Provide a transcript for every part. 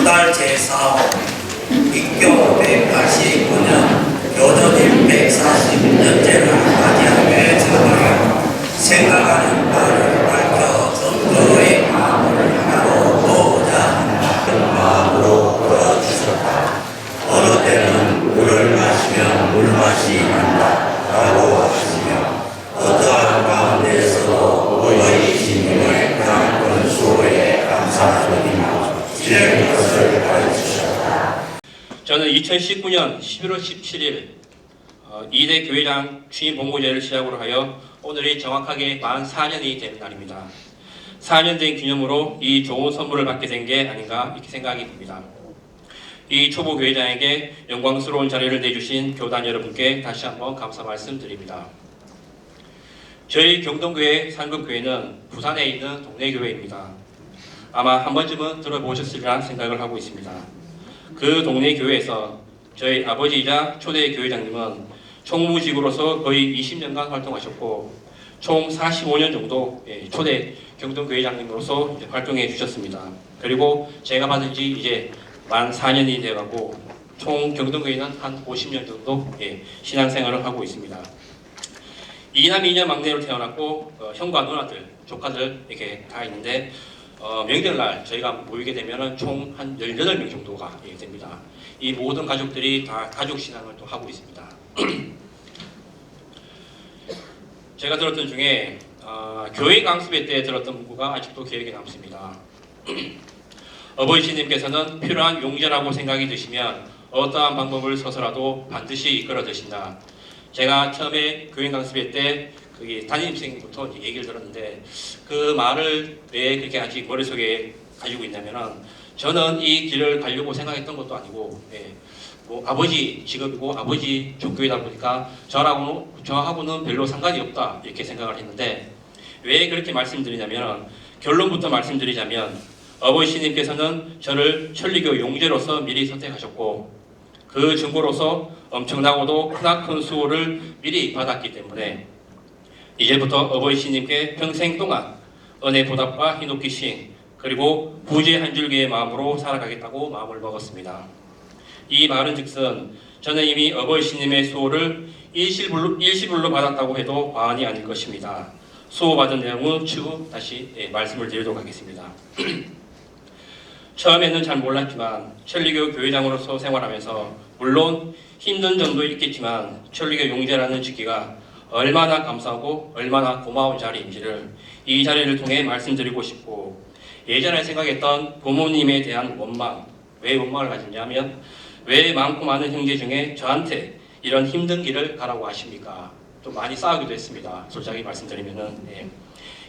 유달 제4호 민경 189년 교도님 140년째를 맞이하며 전하여 생각하는 바를 밝혀 성도의 마음을 하나로 모으자 큰 마음으로 불어주셨다. 어느 때는 물을 마시면 물맛이 난다 라고 하시며 어떠한 가운데서도 너희 주님을 그런 수호에 감사드리며 지낼 것을 가르치셨다. 저는 2019년 11월 17일 2대 교회장 취임 봉고제를 시작으로 하여 오늘이 정확하게 만 4년이 되는 날입니다. 4년 된 기념으로 이 좋은 선물을 받게 된 게 아닌가 이렇게 생각이 듭니다. 이 초보 교회장에게 영광스러운 자리를 내주신 교단 여러분께 다시 한번 감사 말씀드립니다. 저희 경동교회 상급교회는 부산에 있는 동네 교회입니다. 아마 한 번쯤은 들어보셨으리라 생각을 하고 있습니다. 그 동네 교회에서 저희 아버지이자 초대 교회장님은 총무직으로서 거의 20년간 활동하셨고 총 45년 정도 초대 경동교회장님으로서 활동해 주셨습니다. 그리고 제가 받은 지 이제 만 4년이 돼가고 총 경동교회는 한 50년 정도 신앙생활을 하고 있습니다. 2남 2녀 막내로 태어났고 형과 누나들, 조카들 이렇게 다 있는데 명절날 저희가 모이게 되면 총 한 18명 정도가 됩니다. 이 모든 가족들이 다 가족신앙을 또 하고 있습니다. 제가 들었던 중에 교회 강습회 때 들었던 문구가 아직도 기억에 남습니다. 어버이신님께서는 필요한 용제라고 생각이 드시면 어떠한 방법을 써서라도 반드시 이끌어 드신다. 제가 처음에 교회 강습회 때 담임선생님부터 얘기를 들었는데 그 말을 왜 그렇게 아직 머릿속에 가지고 있냐면은 저는 이 길을 가려고 생각했던 것도 아니고 뭐 아버지 직업이고 아버지 종교이다 보니까 저하고는 별로 상관이 없다 이렇게 생각을 했는데 왜 그렇게 말씀드리냐면 결론부터 말씀드리자면 어버이신님께서는 저를 천리교 용제로서 미리 선택하셨고 그 증거로서 엄청나고도 크나큰 수호를 미리 받았기 때문에 이제부터 어버이신님께 평생 동안 은혜 보답과 희노기 신 그리고 부재 한 줄기의 마음으로 살아가겠다고 마음을 먹었습니다. 이 말은 즉슨 저는 이미 어버이신님의 수호를 일시불로 받았다고 해도 과언이 아닐 것입니다. 수호받은 내용은 추후 다시 말씀을 드리도록 하겠습니다. 처음에는 잘 몰랐지만 천리교 교회장으로서 생활하면서 물론 힘든 점도 있겠지만 천리교 용제라는 직기가 얼마나 감사하고 얼마나 고마운 자리인지를 이 자리를 통해 말씀드리고 싶고 예전에 생각했던 부모님에 대한 원망, 왜 원망을 가졌냐면 왜 많고 많은 형제 중에 저한테 이런 힘든 길을 가라고 하십니까? 또 많이 싸우기도 했습니다. 솔직하게 말씀드리면은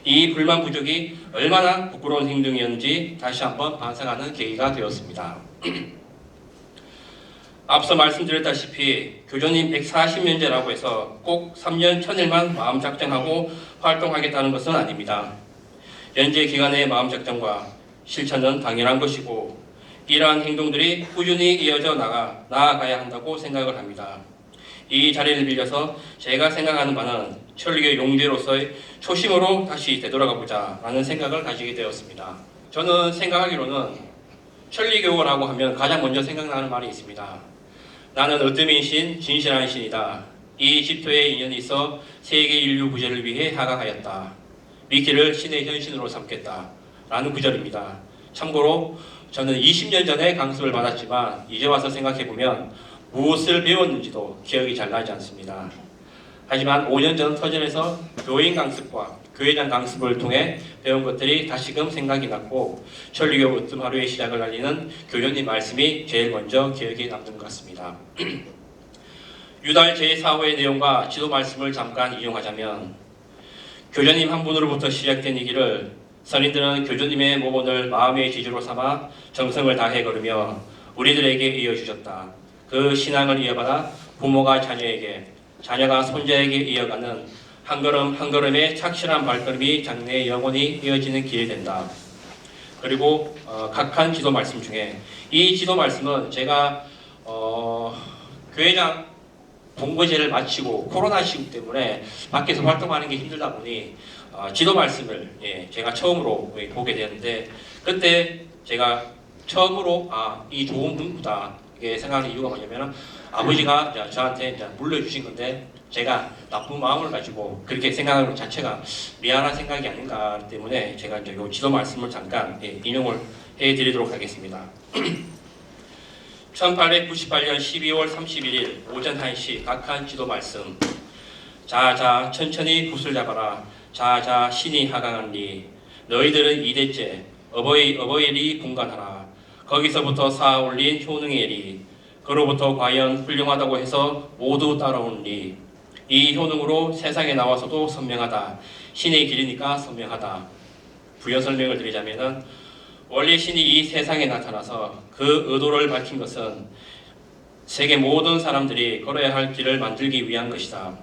이 불만 부족이 얼마나 부끄러운 행동이었는지 다시 한번 반성하는 계기가 되었습니다. 앞서 말씀드렸다시피 교조님 140년제라고 해서 꼭 3년 천일만 마음 작정하고 활동하겠다는 것은 아닙니다. 연재 기간의 마음 작정과 실천은 당연한 것이고 이러한 행동들이 꾸준히 이어져 나아가야 한다고 생각을 합니다. 이 자리를 빌려서 제가 생각하는 바는 천리교 용제로서의 초심으로 다시 되돌아가 보자 라는 생각을 가지게 되었습니다. 저는 생각하기로는 천리교라고 하면 가장 먼저 생각나는 말이 있습니다. 나는 으뜸인 신, 진실한 신이다. 이 집토에 인연이 있어 세계 인류 구제를 위해 하강하였다. 미끼를 신의 현신으로 삼겠다. 라는 구절입니다. 참고로 저는 20년 전에 강습을 받았지만 이제 와서 생각해보면 무엇을 배웠는지도 기억이 잘 나지 않습니다. 하지만 5년 전 서점에서 교인 강습과 교회장 강습을 통해 배운 것들이 다시금 생각이 났고 천리교 으뜸 하루의 시작을 알리는 교조님 말씀이 제일 먼저 기억에 남는 것 같습니다. 유달 제4호의 내용과 지도 말씀을 잠깐 인용하자면 교조님 한 분으로부터 시작된 이 길을 선인들은 교조님의 모본을 마음의 지주로 삼아 정성을 다해 걸으며 우리들에게 이어주셨다. 그 신앙을 이어받아 부모가 자녀에게, 자녀가 손자에게 이어가는 한 걸음 한 걸음의 착실한 발걸음이 장래에 영원히 이어지는 길이 된다. 그리고 각한 지도 말씀 중에 이 지도 말씀은 제가 교회장 봉고제를 마치고 코로나 시국 때문에 밖에서 활동하는 게 힘들다 보니 지도 말씀을 제가 처음으로 보게 되었는데 그때 제가 처음으로 이 좋은 문구다 이게 생각하는 이유가 뭐냐면 아버지가 저한테 물려주신 건데 제가 나쁜 마음을 가지고 그렇게 생각하는 것 자체가 미안한 생각이 아닌가 때문에 제가 이제 요 지도 말씀을 잠깐 인용을 해드리도록 하겠습니다. 1898년 12월 31일 오전 1시 각한 지도 말씀. 자자 천천히 붓을 잡아라. 자자 신이 하강하니 너희들은 이대째 어버이리 분간하라. 거기서부터 쌓아 올린 효능의 리 그로부터 과연 훌륭하다고 해서 모두 따라오니 이 효능으로 세상에 나와서도 선명하다. 신의 길이니까 선명하다. 부연 설명을 드리자면은 원래 신이 이 세상에 나타나서 그 의도를 밝힌 것은 세계 모든 사람들이 걸어야 할 길을 만들기 위한 것이다.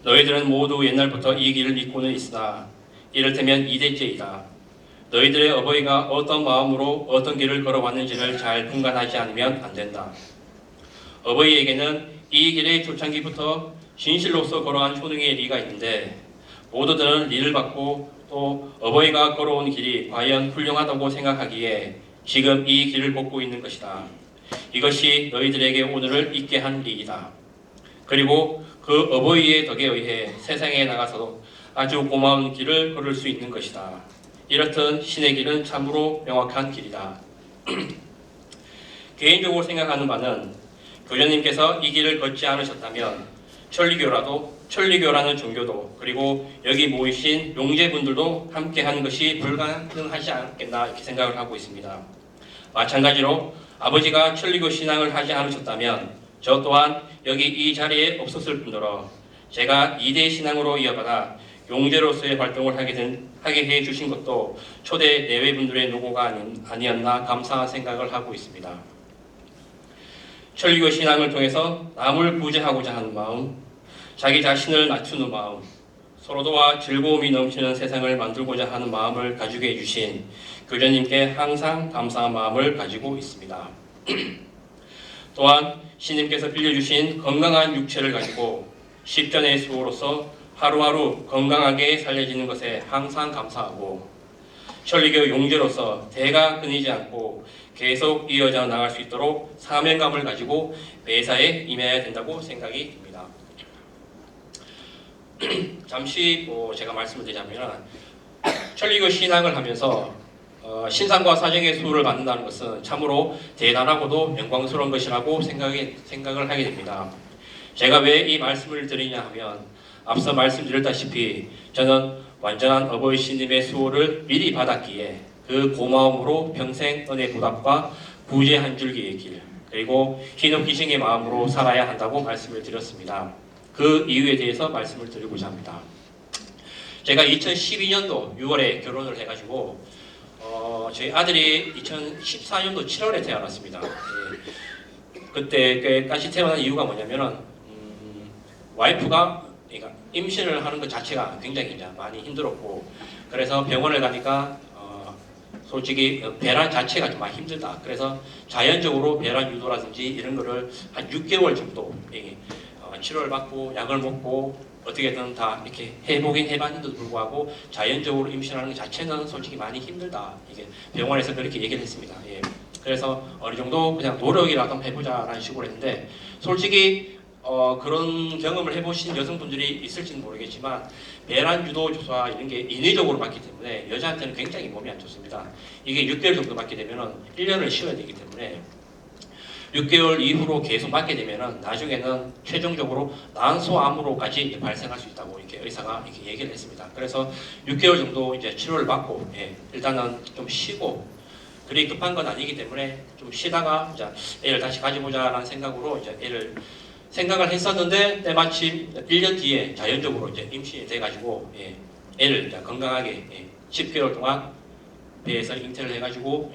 너희들은 모두 옛날부터 이 길을 믿고는 있으나 이를테면 이대째이다. 너희들의 어버이가 어떤 마음으로 어떤 길을 걸어왔는지를 잘 분간하지 않으면 안 된다. 어버이에게는 이 길의 초창기부터 진실로서 걸어간 효능의 리가 있는데 모두들은 리를 받고 또 어버이가 걸어온 길이 과연 훌륭하다고 생각하기에 지금 이 길을 걷고 있는 것이다. 이것이 너희들에게 오늘을 있게 한 리이다. 그리고 그 어버이의 덕에 의해 세상에 나가서도 아주 고마운 길을 걸을 수 있는 것이다. 이렇듯 신의 길은 참으로 명확한 길이다. 개인적으로 생각하는 바는 교주님께서 이 길을 걷지 않으셨다면 천리교라는 종교도 그리고 여기 모이신 용제분들도 함께하는 것이 불가능하지 않겠나 이렇게 생각을 하고 있습니다. 마찬가지로 아버지가 천리교 신앙을 하지 않으셨다면 저 또한 여기 이 자리에 없었을 뿐더러 제가 2대 신앙으로 이어받아 용제로서의 활동을 하게 해주신 것도 초대 내외분들의 노고가 아니었나 감사한 생각을 하고 있습니다. 천리교 신앙을 통해서 남을 구제하고자 하는 마음, 자기 자신을 낮추는 마음, 서로 도와 즐거움이 넘치는 세상을 만들고자 하는 마음을 가지게 해주신 교주님께 항상 감사한 마음을 가지고 있습니다. 또한 신님께서 빌려주신 건강한 육체를 가지고 십전의 수호로서 하루하루 건강하게 살려지는 것에 항상 감사하고 천리교 용제로서 대가 끊이지 않고 계속 이어져 나갈 수 있도록 사명감을 가지고 매사에 임해야 된다고 생각이 듭니다. 잠시 제가 말씀을 드리자면 천리교 신앙을 하면서 신상과 사정의 수를 받는다는 것은 참으로 대단하고도 영광스러운 것이라고 생각을 하게 됩니다. 제가 왜 이 말씀을 드리냐 하면 앞서 말씀드렸다시피 저는 완전한 어버이 신님의 수호를 미리 받았기에 그 고마움으로 평생 은혜 보답과 구제 한 줄기의 길 그리고 희노기싱의 마음으로 살아야 한다고 말씀을 드렸습니다. 그 이유에 대해서 말씀을 드리고자 합니다. 제가 2012년도 6월에 결혼을 해가지고 저희 아들이 2014년도 7월에 태어났습니다. 그때까지 태어난 이유가 뭐냐면은 와이프가 그러니까 임신을 하는 것 자체가 굉장히 이제 많이 힘들었고 그래서 병원을 가니까 솔직히 배란 자체가 좀 많이 힘들다. 그래서 자연적으로 배란 유도라든지 이런 거를 한 6개월 정도 치료를 받고 약을 먹고 어떻게든 다 이렇게 해보긴 해봤는데도 불구하고 자연적으로 임신하는 것 자체는 솔직히 많이 힘들다. 이게 병원에서 그렇게 얘기를 했습니다. 그래서 어느 정도 그냥 노력이라도 한번 해보자라는 식으로 했는데 솔직히 그런 경험을 해보신 여성분들이 있을지는 모르겠지만 배란 유도 주사 이런 게 인위적으로 받기 때문에 여자한테는 굉장히 몸이 안 좋습니다. 이게 6개월 정도 받게 되면은 1년을 쉬어야 되기 때문에 6개월 이후로 계속 맞게 되면은 나중에는 최종적으로 난소암으로까지 발생할 수 있다고 이렇게 의사가 이렇게 얘기를 했습니다. 그래서 6개월 정도 이제 치료를 받고 일단은 좀 쉬고 그리 급한 건 아니기 때문에 좀 쉬다가 이제 애를 다시 가져보자라는 생각으로 이제 애를 생각을 했었는데 때마침 1년 뒤에 자연적으로 이제 임신이 돼가지고 애를 이제 건강하게 10개월 동안 배에서 잉태를 해가지고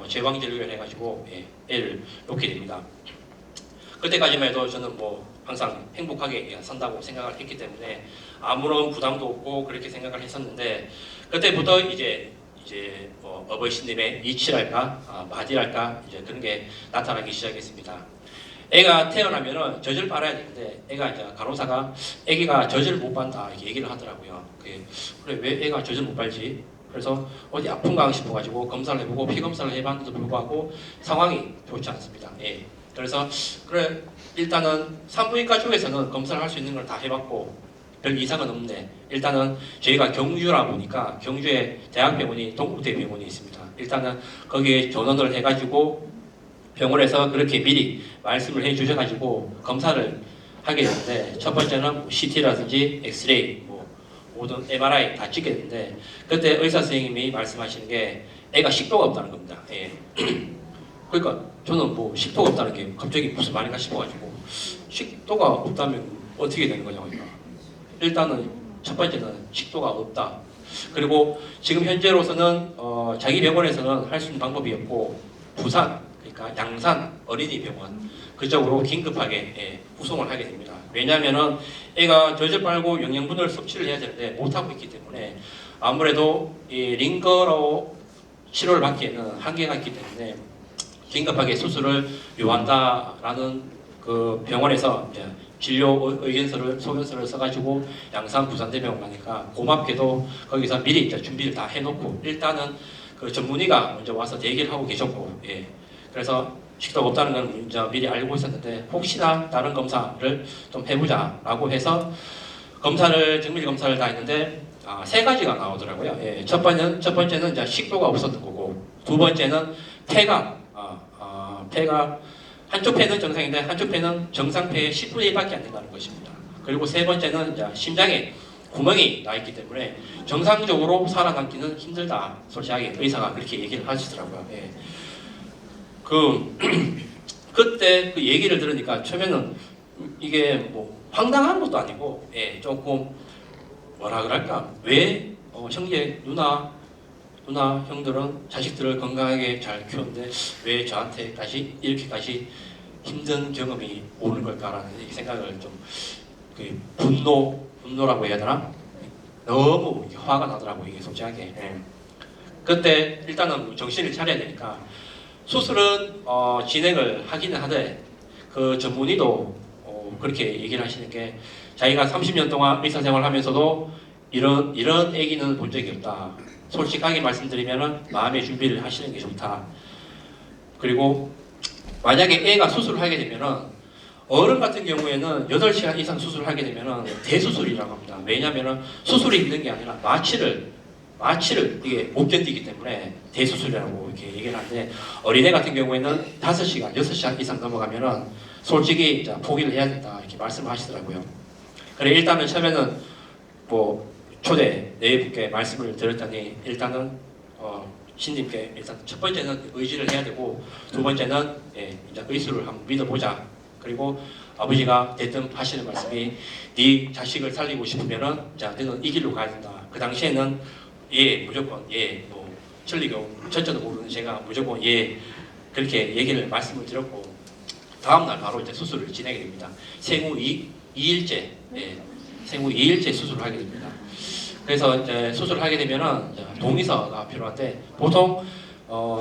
제왕 진료를 해가지고 애를 놓게 됩니다. 그때까지만 해도 저는 항상 행복하게 산다고 생각을 했기 때문에 아무런 부담도 없고 그렇게 생각을 했었는데 그때부터 이제 어버이 신님의 이치랄까 마디랄까 이제 그런 게 나타나기 시작했습니다. 애가 태어나면은 젖을 빨아야 되는데 애가 이제 간호사가 애기가 젖을 못 빤다 이렇게 얘기를 하더라고요. 그래 왜 애가 젖을 못 빨지? 그래서 어디 아픈가 싶어가지고 검사를 해보고 피검사를 해봤는데도 불구하고 상황이 좋지 않습니다. 예. 그래서 그래 일단은 산부인과 쪽에서는 검사를 할 수 있는 걸 다 해봤고 별 이상은 없는데 일단은 저희가 경주라 보니까 경주에 대학병원이 동국대병원이 있습니다. 일단은 거기에 전원을 해가지고 병원에서 그렇게 미리 말씀을 해주셔가지고 검사를 하게 되는데 첫 번째는 뭐 CT라든지 엑스레이 뭐 모든 MRI 다 찍게 되는데 그때 의사 선생님이 말씀하시는 게 애가 식도가 없다는 겁니다. 예. 그러니까 저는 뭐 식도가 없다는 게 갑자기 무슨 말인가 싶어가지고 식도가 없다면 어떻게 되는 거냐고. 일단은 첫 번째는 식도가 없다. 그리고 지금 현재로서는 자기 병원에서는 할 수 있는 방법이 없고 부산 그러니까 양산 어린이병원 그쪽으로 긴급하게 후송을 하게 됩니다. 왜냐하면은 애가 젖을 빨고 영양분을 섭취를 해야 되는데 못하고 있기 때문에 아무래도 이 링거로 치료를 받기에는 한계가 있기 때문에 긴급하게 수술을 요한다라는 그 병원에서 이제 진료 의견서를 소견서를 써가지고 양산 부산대병원 가니까 고맙게도 거기서 미리 이제 준비를 다 해놓고 일단은 그 전문의가 먼저 와서 대기를 하고 계셨고 예. 그래서 식도가 없다는 건 이제 미리 알고 있었는데 혹시나 다른 검사를 좀 해보자라고 해서 정밀 검사를 다 했는데 세 가지가 나오더라고요. 예. 첫 번째는 이제 식도가 없었던 거고 두 번째는 폐가 한쪽 폐는 정상인데 한쪽 폐는 정상 폐의 10분의 1밖에 안 된다는 것입니다. 그리고 세 번째는 이제 심장에 구멍이 나 있기 때문에 정상적으로 살아남기는 힘들다. 솔직하게 의사가 그렇게 얘기를 하시더라고요. 예. 그때 그 얘기를 들으니까 처음에는 이게 뭐 황당한 것도 아니고 예, 조금 뭐라 그럴까 왜 형제 누나 형들은 자식들을 건강하게 잘 키웠는데 왜 저한테까지 이렇게까지 힘든 경험이 오는 걸까라는 생각을 좀 분노라고 해야 되나 너무 화가 나더라고 이게 솔직하게. 예. 그때 일단은 정신을 차려야 되니까 수술은 진행을 하기는 하되 그 전문의도 그렇게 얘기를 하시는 게 자기가 30년 동안 의사 생활하면서도 이런 아기는 본 적이 없다. 솔직하게 말씀드리면은 마음의 준비를 하시는 게 좋다. 그리고 만약에 애가 수술을 하게 되면은 어른 같은 경우에는 8시간 이상 수술을 하게 되면은 대수술이라고 합니다. 왜냐면은 수술이 있는 게 아니라 마취를 이게 못 견디기 때문에 대수술이라고 이렇게 얘기를 하는데 어린애 같은 경우에는 5시간, 6시간 이상 넘어가면은 솔직히 이제 포기를 해야 된다 이렇게 말씀을 하시더라고요. 그래 일단은 처음에는 뭐 초대 네 분께 말씀을 드렸더니 일단은 신님께 일단 첫 번째는 의지를 해야 되고 두 번째는 이제 의술을 한번 믿어보자. 그리고 아버지가 대뜸 하시는 말씀이 네 자식을 살리고 싶으면은 자 너는 이 길로 가야 된다. 그 당시에는 무조건 뭐 천리경 전전도 모르는 제가 무조건 그렇게 말씀을 드렸고 다음날 바로 이제 수술을 진행하게 됩니다. 생후 2일째 생후 2일째 수술을 하게 됩니다. 그래서 이제 수술을 하게 되면은 동의서가 필요한데 보통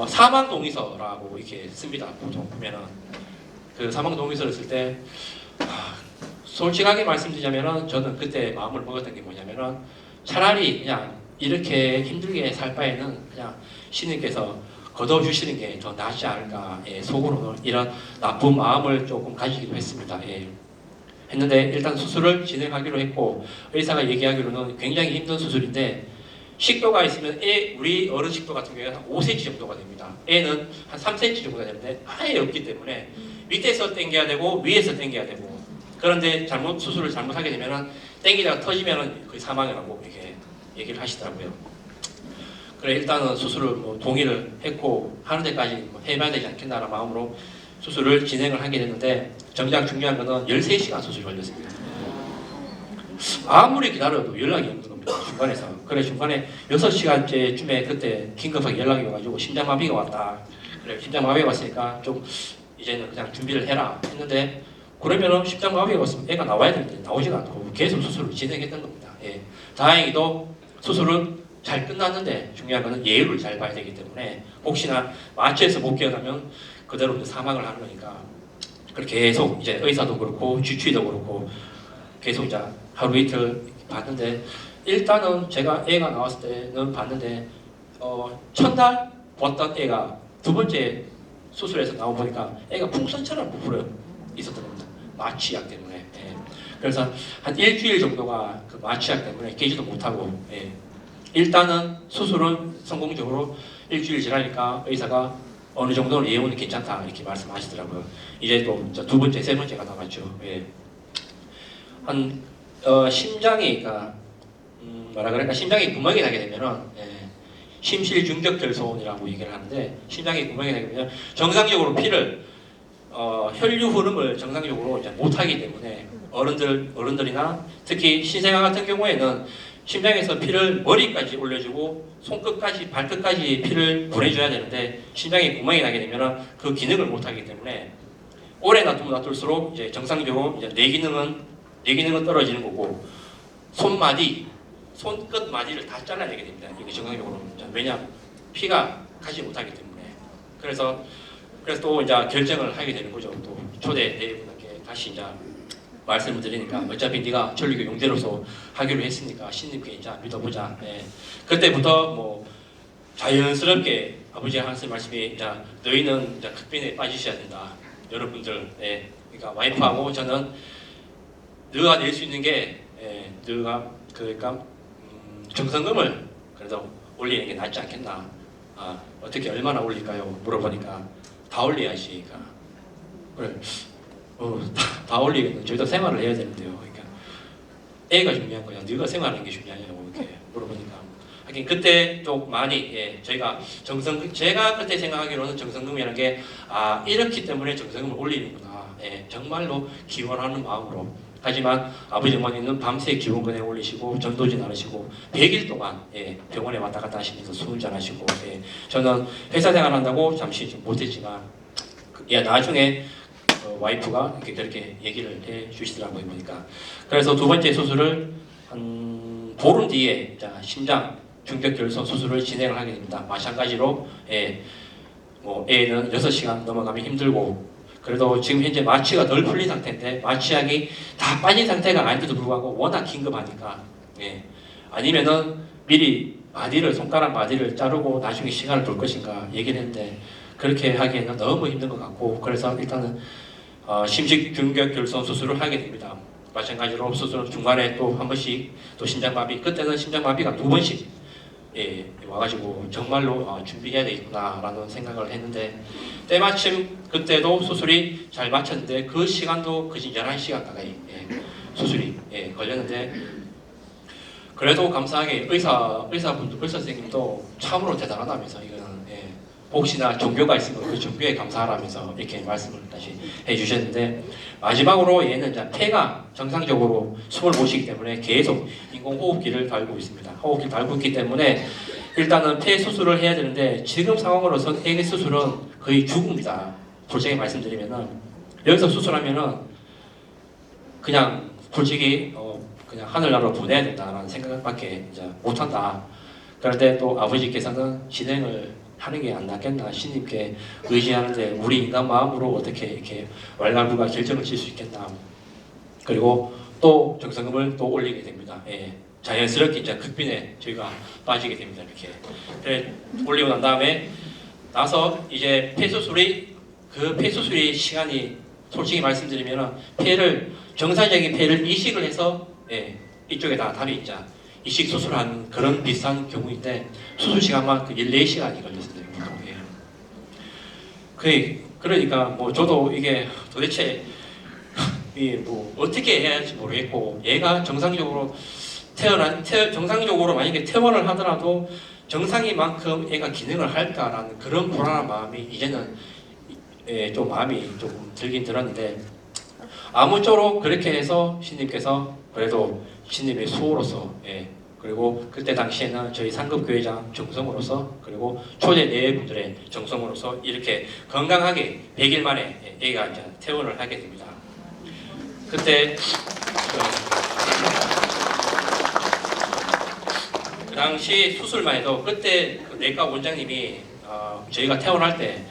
사망 동의서라고 이렇게 씁니다. 보통 보면은 그 사망 동의서를 쓸 때 솔직하게 말씀드리자면은 저는 그때 마음을 먹었던 게 뭐냐면은 차라리 그냥 이렇게 힘들게 살 바에는 그냥 신님께서 거둬주시는 게 더 낫지 않을까 속으로는 이런 나쁜 마음을 조금 가지기도 했습니다. 했는데 일단 수술을 진행하기로 했고 의사가 얘기하기로는 굉장히 힘든 수술인데 식도가 있으면 우리 어른 식도 같은 경우에는 한 5cm 정도가 됩니다. 애는 한 3cm 정도가 되는데 아예 없기 때문에 밑에서 당겨야 되고 위에서 당겨야 되고 그런데 수술을 잘못하게 되면은 당기다가 터지면은 거의 사망이라고 이렇게 얘기를 하시더라고요. 그래 일단은 수술을 뭐 동의를 했고 하는 데까지 뭐 해봐야 되지 않겠나라는 마음으로 수술을 진행을 하게 됐는데 정작 중요한 거는 13시간 수술이 걸렸습니다. 아무리 기다려도 연락이 없는 겁니다. 중간에서. 그래 중간에 6시간째쯤에 그때 긴급하게 연락이 와가지고 심장마비가 왔다. 그래 심장마비가 왔으니까 좀 이제는 그냥 준비를 해라 했는데 그러면은 심장마비가 왔으면 애가 나와야 되는데 나오지가 않고 계속 수술을 진행했던 겁니다. 다행히도 수술은 잘 끝났는데 중요한 거는 예후를 잘 봐야 되기 때문에 혹시나 마취해서 못 깨어나면 그대로 이제 사망을 하는 거니까 그렇게 계속 이제 의사도 그렇고 주치의도 그렇고 계속 이제 하루 이틀 봤는데 일단은 제가 애가 나왔을 때는 봤는데 첫날 보았던 애가 두 번째 수술해서 나와 보니까 애가 풍선처럼 부풀어 있었던 겁니다. 마취약 때문에. 예. 그래서 한 일주일 정도가 그 마취약 때문에 깨지도 못하고, 예. 일단은 수술은 성공적으로 일주일 지나니까 의사가 어느 정도는 예후는 괜찮다 이렇게 말씀하시더라고요. 이제 또 두 번째, 세 번째가 나갔죠. 예. 심장이, 그러니까 뭐라 그럴까, 심장이 구멍이 나게 되면은, 예. 심실중격결손이라고 얘기를 하는데, 심장에 구멍이 나게 되면 정상적으로 피를 혈류 흐름을 정상적으로 이제 못하기 때문에 어른들이나 특히 신생아 같은 경우에는 심장에서 피를 머리까지 올려주고 손끝까지 발끝까지 피를 보내줘야 되는데 심장에 구멍이 나게 되면 그 기능을 못하기 때문에 오래 놔둘수록 이제 정상적으로 이제 뇌기능은 떨어지는 거고 손끝 마디를 다 잘라내게 됩니다. 이게 정상적으로. 왜냐? 피가 가지 못하기 때문에. 그래서 또 이제 결정을 하게 되는 거죠. 또 초대 대회분께 다시 이제 말씀을 드리니까 어차피 네가 전류교 용대로서 하기로 했으니까 신님께 이제 믿어보자. 예. 그때부터 뭐 자연스럽게 아버지가 하신 말씀이 이제 너희는 이제 극빈에 빠지셔야 된다. 여러분들. 예. 그러니까 와이프하고 저는 너가 낼 수 있는 게 너가 그러니까 정성금을 그래도 올리는 게 낫지 않겠나. 어떻게 얼마나 올릴까요? 물어보니까 다 올려야지. 그러니까 그래. 다 올리겠네. 저희도 생활을 해야 되는데요. 그러니까 애가 중요한 거야. 네가 생활하는 게 중요하냐고 이렇게 물어보니까. 하긴 그때 좀 많이 저희가 제가 그때 생각하기로는 정성금이라는 게 이렇기 때문에 정성금을 올리는구나. 정말로 기원하는 마음으로. 하지만 아버지 어머니는 밤새 기원근에 올리시고 전도지 나르시고 100일 동안 병원에 왔다 갔다 하시면서 수은장 하시고 저는 회사 생활한다고 잠시 좀 못했지만 나중에 와이프가 그렇게 얘기를 해주시더라고요. 보니까. 그래서 두 번째 수술을 한 보름 뒤에 심장 중격결손 수술을 진행을 하게 됩니다. 마찬가지로 뭐 애는 6시간 넘어가면 힘들고 그래도 지금 현재 마취가 덜 풀린 상태인데 마취약이 다 빠진 상태가 아닌데도 불구하고 워낙 긴급하니까 아니면은 미리 손가락 마디를 자르고 나중에 시간을 둘 것인가 얘기를 했는데 그렇게 하기에는 너무 힘든 것 같고 그래서 일단은 심식중격결손 수술을 하게 됩니다. 마찬가지로 수술 중간에 또 한 번씩 또 심장마비, 그때는 심장마비가 2번씩 와가지고 정말로 준비해야 되겠구나라는 생각을 했는데 때마침 그때도 수술이 잘 마쳤는데 그 시간도 거진 11시간 가까이 수술이 걸렸는데 그래도 감사하게 의사 선생님도 참으로 대단하다면서 이거는 혹시나 종교가 있으면 그 종교에 감사하라면서 이렇게 말씀을 다시 해주셨는데 마지막으로 얘는 이제 폐가 정상적으로 숨을 못 쉬기 때문에 계속 인공호흡기를 달고 있습니다. 호흡기를 달고 있기 때문에 일단은 폐 수술을 해야 되는데 지금 상황으로선 폐 수술은 거의 죽음이다. 솔직히 말씀드리면은 여기서 수술하면은 그냥 솔직히 그냥 하늘나라로 보내야 된다라는 생각밖에 이제 못한다. 그런데 또 아버지께서는 진행을 하는 게 안 낫겠나, 신님께 의지하는데 우리 인간 마음으로 어떻게 이렇게 왈가불가 결정을 질 수 있겠나. 그리고 또 정성금을 또 올리게 됩니다. 자연스럽게 이제 극빈에 저희가 빠지게 됩니다. 이렇게. 그래, 올리고 난 다음에 나서 이제 폐수술이 시간이 솔직히 말씀드리면 정상적인 폐를 이식을 해서 이쪽에다 다리 있자 이식 수술한 그런 비슷한 경우인데 수술 시간만 14시간이 걸렸어요. 그러니까 뭐 저도 이게 도대체 뭐 어떻게 해야 할지 모르겠고 얘가 정상적으로 정상적으로 만약에 퇴원을 하더라도 정상이만큼 얘가 기능을 할까라는 그런 불안한 마음이 이제는 좀 마음이 조금 들긴 들었는데 아무쪼록 그렇게 해서 신님께서 그래도 신님의 수호로서 그리고 그때 당시에는 저희 상급교회장 정성으로서 그리고 초대 내분들의 정성으로서 이렇게 건강하게 100일 만에 애가 이제 퇴원을 하게 됩니다. 그때 그 당시 수술만 해도 그때 그 내과 원장님이 저희가 퇴원할 때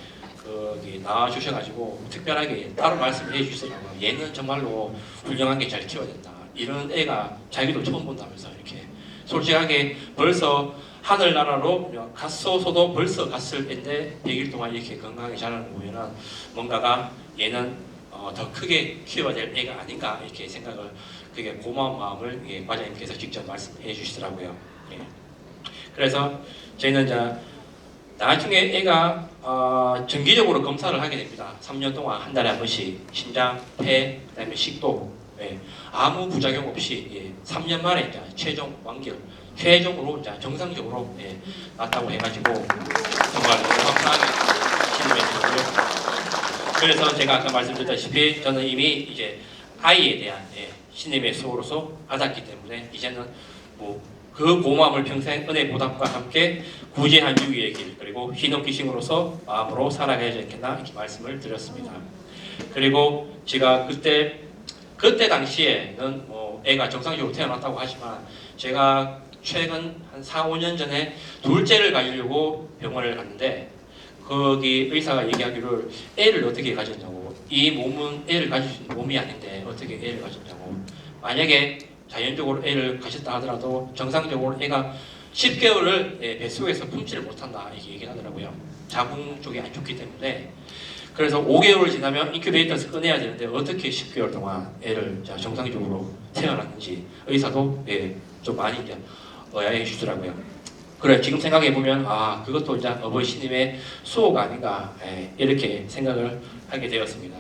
나와주셔가지고 특별하게 따로 말씀을 해주시더라고요. 얘는 정말로 훌륭하게 잘 키워야 된다. 이런 애가 자기도 처음 본다면서 이렇게 솔직하게 벌써 하늘나라로 갔어서도 벌써 갔을 텐데 100일 동안 이렇게 건강하게 자라는 거 보면은 뭔가가 얘는 더 크게 키워야 될 애가 아닌가 이렇게 생각을, 그게 고마운 마음을 과장님께서 직접 말씀해 주시더라고요. 예. 그래서 저희는 이제 나중에 애가 정기적으로 검사를 하게 됩니다. 3년 동안 한 달에 한 번씩 심장, 폐, 그다음에 식도, 예. 아무 부작용 없이 3년 만에 이제 최종 완결, 최종으로 이제 정상적으로 났다고 해가지고 정말 감사하게 신임해 주고요. 그래서 제가 아까 말씀드렸다시피 저는 이미 이제 아이에 대한 신임의 수호로서 받았기 때문에 이제는 뭐 그 고마움을 평생 은혜 보답과 함께 구제 한주기의 길, 그리고 흰옥기싱으로서 마음으로 살아가야지 않겠나 이렇게 말씀을 드렸습니다. 그리고 제가 그때 당시에는 뭐 애가 정상적으로 태어났다고 하지만 제가 최근 한 4, 5년 전에 둘째를 가지려고 병원을 갔는데 거기 의사가 얘기하기를 애를 어떻게 가졌냐고, 이 몸은 애를 가질 수 있는 몸이 아닌데 어떻게 애를 가졌냐고, 만약에 자연적으로 애를 가졌다 하더라도 정상적으로 애가 10개월을 뱃속에서 품지를 못한다 이렇게 얘기를 하더라고요. 자궁 쪽이 안 좋기 때문에. 그래서 5개월을 지나면 인큐베이터에서 꺼내야 되는데 어떻게 10개월 동안 애를 정상적으로 태어났는지 의사도 좀 많이 이제 의아해 주더라고요. 그래 지금 생각해 보면 그것도 이제 어버이 신임의 수호가 아닌가 이렇게 생각을 하게 되었습니다.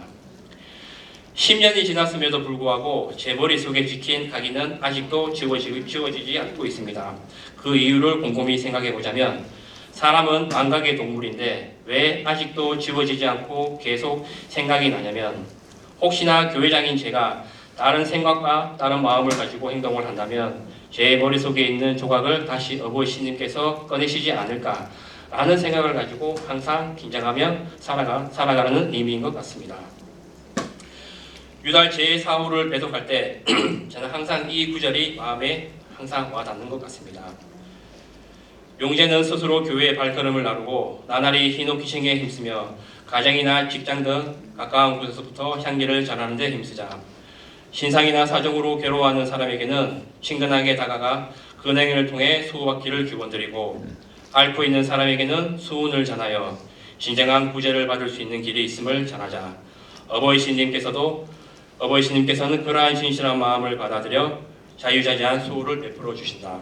10년이 지났음에도 불구하고 제 머릿속에 찍힌 각인은 아직도 지워지지 않고 있습니다. 그 이유를 곰곰이 생각해 보자면 사람은 망각의 동물인데 왜 아직도 지워지지 않고 계속 생각이 나냐면, 혹시나 교회장인 제가 다른 생각과 다른 마음을 가지고 행동을 한다면 제 머릿속에 있는 조각을 다시 어버이 신님께서 꺼내시지 않을까 라는 생각을 가지고 항상 긴장하며 살아가는 의미인 것 같습니다. 유달 제4호를 배독할 때 저는 항상 이 구절이 마음에 항상 와닿는 것 같습니다. 용제는 스스로 교회의 발걸음을 나르고 나날이 흰옥기싱에 힘쓰며 가정이나 직장 등 가까운 곳에서부터 향기를 전하는 데 힘쓰자. 신상이나 사정으로 괴로워하는 사람에게는 친근하게 다가가 근행을 통해 수호받기를 기원드리고, 앓고 있는 사람에게는 수운을 전하여 진정한 구제를 받을 수 있는 길이 있음을 전하자. 어버이 신님께서는 그러한 신실한 마음을 받아들여 자유자재한 수호를 베풀어 주신다.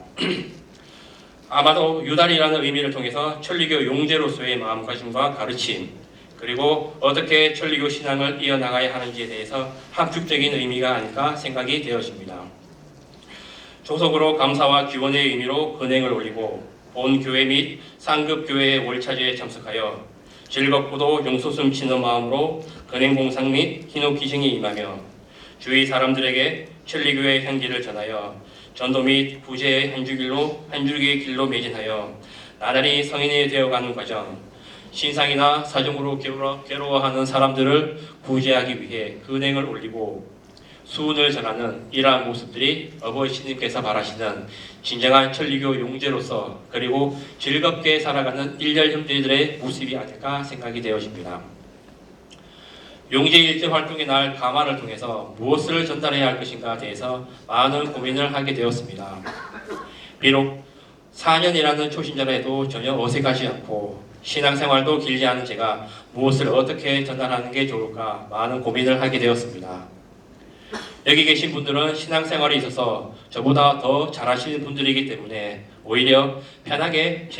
아마도 유달이라는 의미를 통해서 천리교 용제로서의 마음가짐과 가르침, 그리고 어떻게 천리교 신앙을 이어나가야 하는지에 대해서 함축적인 의미가 아닐까 생각이 되어집니다. 조속으로 감사와 기원의 의미로 근행을 올리고 본 교회 및 상급 교회의 월차제에 참석하여 즐겁고도 용솟음 치는 마음으로 근행 공상 및 흰옥기싱에 임하며 주위 사람들에게 천리교의 향기를 전하여 전도 및 구제의 한 줄기의 길로 매진하여 나날이 성인이 되어가는 과정, 신상이나 사정으로 괴로워하는 사람들을 구제하기 위해 근행을 올리고 수운을 전하는 이러한 모습들이 어버이 신님께서 바라시는 진정한 천리교 용제로서, 그리고 즐겁게 살아가는 일렬 형제들의 모습이 아닐까 생각이 되어집니다. 용제일제 활동의 날 가마를 통해서 무엇을 전달해야 할 것인가에 대해서 많은 고민을 하게 되었습니다. 비록 4년이라는 초신자라 해도 전혀 어색하지 않고 신앙생활도 길지 않은 제가 무엇을 어떻게 전달하는 게 좋을까 많은 고민을 하게 되었습니다. 여기 계신 분들은 신앙생활에 있어서 저보다 더 잘하시는 분들이기 때문에 오히려 편하게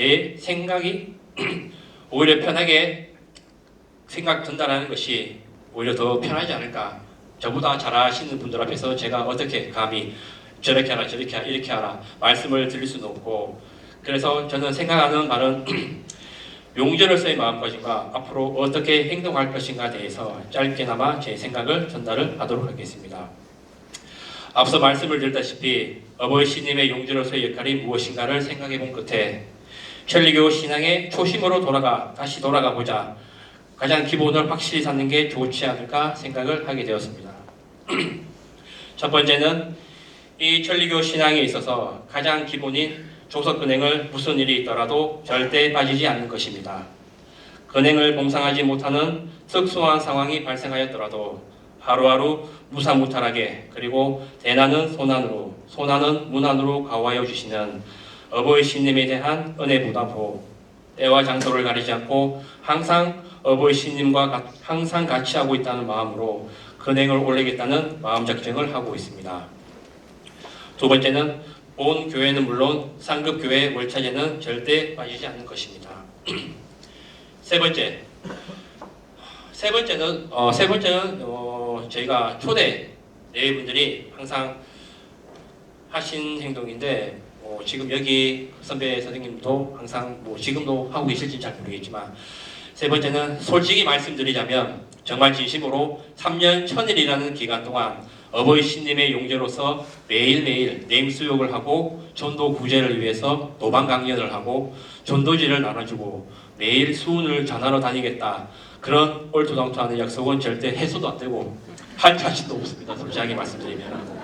생각 전달하는 것이 오히려 더 편하지 않을까. 저보다 잘하시는 분들 앞에서 제가 어떻게 감히 저렇게 하라 저렇게 하라 이렇게 하라 말씀을 드릴 수는 없고, 그래서 저는 생각하는 바는 용제로서의 마음가짐과 앞으로 어떻게 행동할 것인가에 대해서 짧게나마 제 생각을 전달을 하도록 하겠습니다. 앞서 말씀을 드렸다시피 어버이 신님의 용제로서의 역할이 무엇인가를 생각해 본 끝에 천리교 신앙의 초심으로 다시 돌아가 보자. 가장 기본을 확실히 찾는 게 좋지 않을까 생각을 하게 되었습니다. 첫 번째는 이 천리교 신앙에 있어서 가장 기본인 조석근행을 무슨 일이 있더라도 절대 빠지지 않는 것입니다. 근행을 봉상하지 못하는 특수한 상황이 발생하였더라도 하루하루 무사무탈하게, 그리고 대난은 소난으로, 소난은 무난으로 가호하여 주시는 어버이 신님에 대한 은혜보다도 때와 장소를 가리지 않고 항상 어버이 신님과 항상 같이 하고 있다는 마음으로 근행을 올리겠다는 마음 작정을 하고 있습니다. 두 번째는 본 교회는 물론 상급 교회 월차제는 절대 빠지지 않는 것입니다. 세 번째는 저희가 초대 내외분들이 항상 하신 행동인데 지금 여기 선배 선생님도 항상 지금도 하고 계실지 잘 모르겠지만 세 번째는 솔직히 말씀드리자면 정말 진심으로 3년 1000일이라는 기간 동안 어버이 신님의 용제로서 매일매일 냉수욕을 하고 전도 구제를 위해서 노방 강연을 하고 전도지를 나눠주고 매일 수훈을 전하러 다니겠다. 그런 얼토당토하는 약속은 절대 해소도 안 되고 한 자신도 없습니다. 솔직하게 말씀드리면.